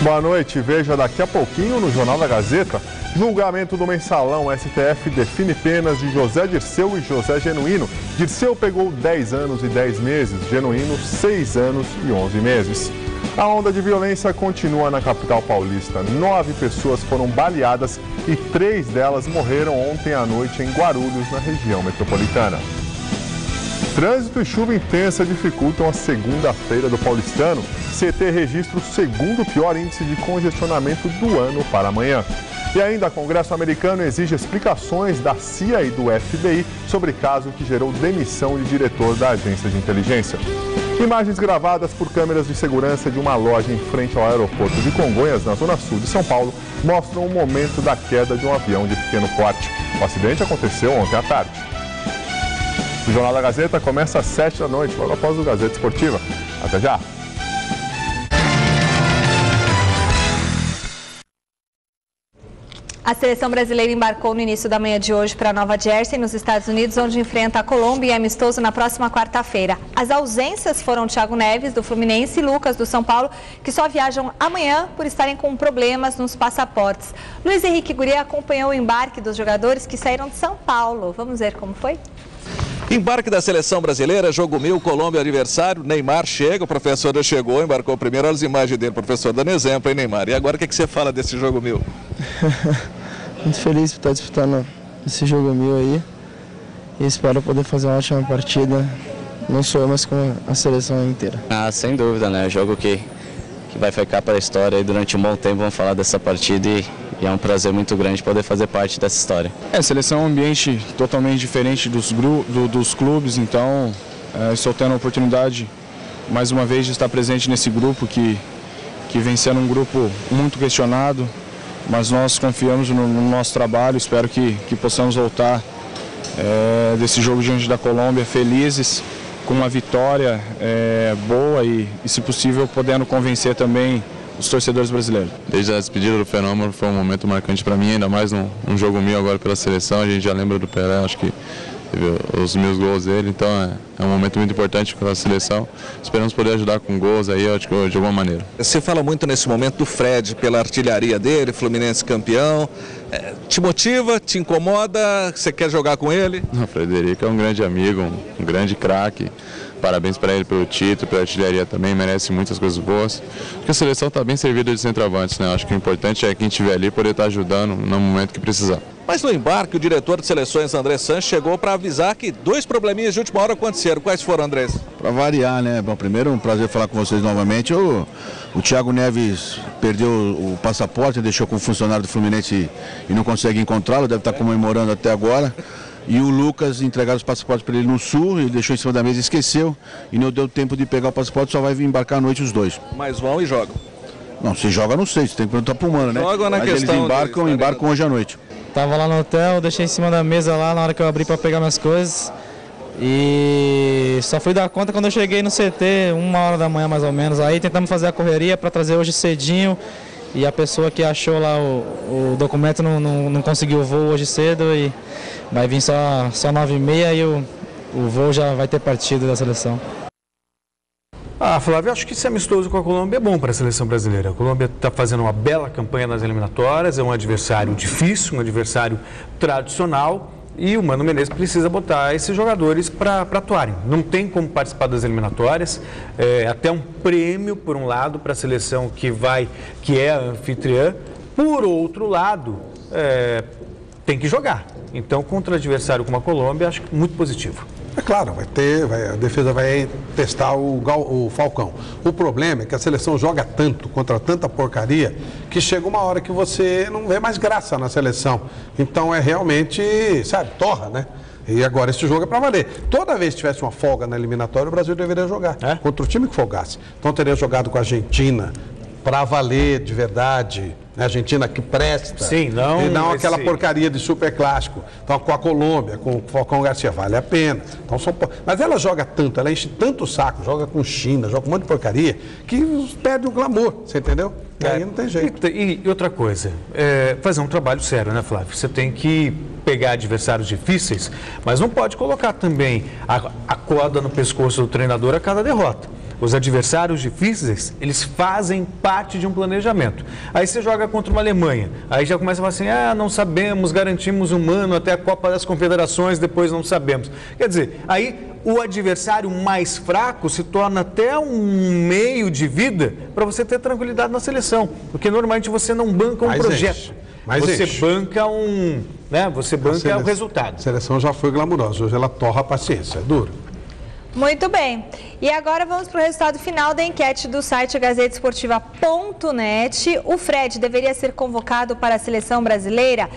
Boa noite, veja daqui a pouquinho no Jornal da Gazeta. Julgamento do mensalão, STF define penas de José Dirceu e José Genuíno. Dirceu pegou 10 anos e 10 meses, Genuíno 6 anos e 11 meses. A onda de violência continua na capital paulista. 9 pessoas foram baleadas e 3 delas morreram ontem à noite em Guarulhos, na região metropolitana. Trânsito e chuva intensa dificultam a segunda-feira do paulistano. CT registra o segundo pior índice de congestionamento do ano para amanhã. E ainda, o Congresso americano exige explicações da CIA e do FBI sobre caso que gerou demissão de diretor da agência de inteligência. Imagens gravadas por câmeras de segurança de uma loja em frente ao aeroporto de Congonhas, na zona sul de São Paulo, mostram o momento da queda de um avião de pequeno porte. O acidente aconteceu ontem à tarde. O Jornal da Gazeta começa às 7 da noite, logo após o Gazeta Esportiva. Até já! A seleção brasileira embarcou no início da manhã de hoje para Nova Jersey, nos Estados Unidos, onde enfrenta a Colômbia e é amistoso na próxima quarta-feira. As ausências foram Thiago Neves, do Fluminense, e Lucas, do São Paulo, que só viajam amanhã por estarem com problemas nos passaportes. Luiz Henrique Gurria acompanhou o embarque dos jogadores que saíram de São Paulo. Vamos ver como foi? Embarque da seleção brasileira, jogo 1000, Colômbia aniversário, Neymar chega, o professor já chegou, embarcou primeiro, olha as imagens dele, professor dando exemplo, hein, Neymar? E agora o que você fala desse jogo 1000? Muito feliz por estar disputando esse jogo 1000 aí e espero poder fazer uma ótima partida, não só eu, mas com a seleção inteira. Sem dúvida, né? Jogo que vai ficar para a história e durante um bom tempo vamos falar dessa partida e é um prazer muito grande poder fazer parte dessa história. A seleção é um ambiente totalmente diferente dos clubes, então estou tendo a oportunidade mais uma vez de estar presente nesse grupo que vem sendo um grupo muito questionado, mas nós confiamos no nosso trabalho, espero que possamos voltar desse jogo diante da Colômbia felizes, com uma vitória boa e, se possível, podendo convencer também os torcedores brasileiros. Desde a despedida do Fenômeno foi um momento marcante para mim, ainda mais num jogo 1000 agora pela seleção, a gente já lembra do Pelé, acho que teve os 1000 gols dele, então é um momento muito importante pela seleção. Esperamos poder ajudar com gols aí, acho que de alguma maneira. Você fala muito nesse momento do Fred, pela artilharia dele, Fluminense campeão. Te motiva, te incomoda, você quer jogar com ele? O Frederico é um grande amigo, um grande craque. Parabéns para ele pelo título, pela artilharia também, merece muitas coisas boas. Porque a seleção está bem servida de centroavantes, né? Acho que o importante é quem estiver ali poder estar ajudando no momento que precisar. Mas no embarque, o diretor de seleções, André Sanches, chegou para avisar que 2 probleminhas de última hora aconteceram. Quais foram, André? Para variar, né? Bom, primeiro, um prazer falar com vocês novamente. O Thiago Neves perdeu o passaporte, deixou com o funcionário do Fluminense e não consegue encontrá-lo, deve estar comemorando até agora. E o Lucas entregaram os passaportes para ele no Sul, ele deixou em cima da mesa e esqueceu. E não deu tempo de pegar o passaporte, só vai vir embarcar à noite os 2. Mas vão e jogam? Não, se joga não sei, você tem que perguntar para o Mano, né? Jogam na questão. Eles embarcam hoje à noite. Tava lá no hotel, deixei em cima da mesa lá na hora que eu abri para pegar minhas coisas. E só fui dar conta quando eu cheguei no CT, 1h da manhã mais ou menos. Aí tentamos fazer a correria para trazer hoje cedinho. E a pessoa que achou lá o documento não conseguiu o voo hoje cedo e vai vir só 9h30 e o voo já vai ter partido da seleção. Flávio, acho que esse amistoso com a Colômbia é bom para a seleção brasileira. A Colômbia está fazendo uma bela campanha nas eliminatórias, é um adversário difícil, um adversário tradicional. E o Mano Menezes precisa botar esses jogadores para atuarem. Não tem como participar das eliminatórias, até um prêmio, por um lado, para a seleção que é a anfitriã. Por outro lado, tem que jogar. Então, contra o adversário como a Colômbia, acho que muito positivo. É claro, a defesa vai testar o Falcão. O problema é que a seleção joga tanto, contra tanta porcaria, que chega uma hora que você não vê mais graça na seleção. Então é realmente, sabe, torra, né? E agora esse jogo é para valer. Toda vez que tivesse uma folga na eliminatória, o Brasil deveria jogar contra o time que folgasse. Então teria jogado com a Argentina para valer de verdade. A Argentina que presta. Sim, não. E não aquela porcaria de super clássico. Então, com a Colômbia, com o Falcão Garcia, vale a pena. Então, mas ela joga tanto, ela enche tanto o saco, joga com China, joga com um monte de porcaria, que perde o glamour, você entendeu? E aí não tem jeito. E outra coisa, fazer um trabalho sério, né, Flávio? Você tem que pegar adversários difíceis, mas não pode colocar também a corda no pescoço do treinador a cada derrota. Os adversários difíceis, eles fazem parte de um planejamento. Aí você joga contra uma Alemanha, aí já começa a falar assim, não sabemos, garantimos um ano até a Copa das Confederações, depois não sabemos. Quer dizer, aí o adversário mais fraco se torna até um meio de vida para você ter tranquilidade na seleção, porque normalmente você não banca um projeto, você banca você banca o resultado. A seleção já foi glamurosa, hoje ela torra a paciência, é duro. Muito bem. E agora vamos para o resultado final da enquete do site gazetesportiva.net. O Fred deveria ser convocado para a seleção brasileira?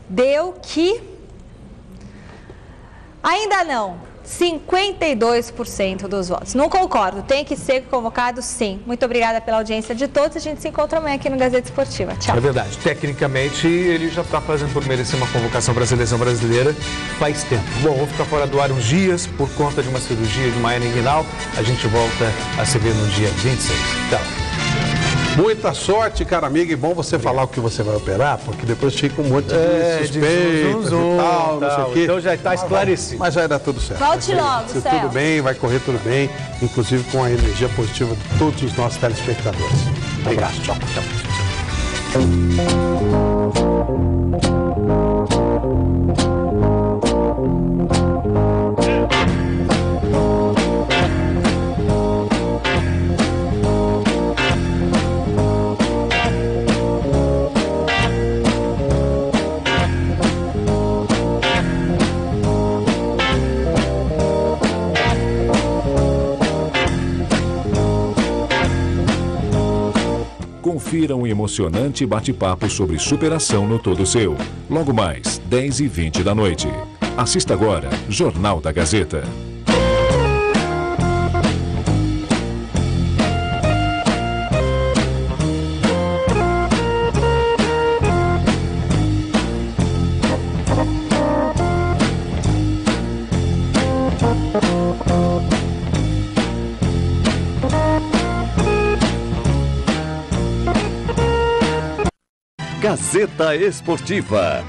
Deu que... Ainda não. 52% dos votos. Não concordo. Tem que ser convocado, sim. Muito obrigada pela audiência de todos. A gente se encontra amanhã aqui no Gazeta Esportiva. Tchau. É verdade. Tecnicamente, ele já está fazendo por merecer uma convocação para a seleção brasileira faz tempo. Bom, vou ficar fora do ar uns dias por conta de uma cirurgia de uma hernia inguinal. A gente volta a se ver no dia 26. Tchau. Muita sorte, cara amigo, e bom você falar o que você vai operar, porque depois fica um monte de suspeitas e tal, não sei o quê. Então já está esclarecido. Mas vai dar tudo certo. Volte logo, se tudo bem, vai correr tudo bem, inclusive com a energia positiva de todos os nossos telespectadores. Obrigado, tchau. Confira um emocionante bate-papo sobre superação no Todo Seu. Logo mais, 10h20 da noite. Assista agora, Jornal da Gazeta. Gazeta Esportiva.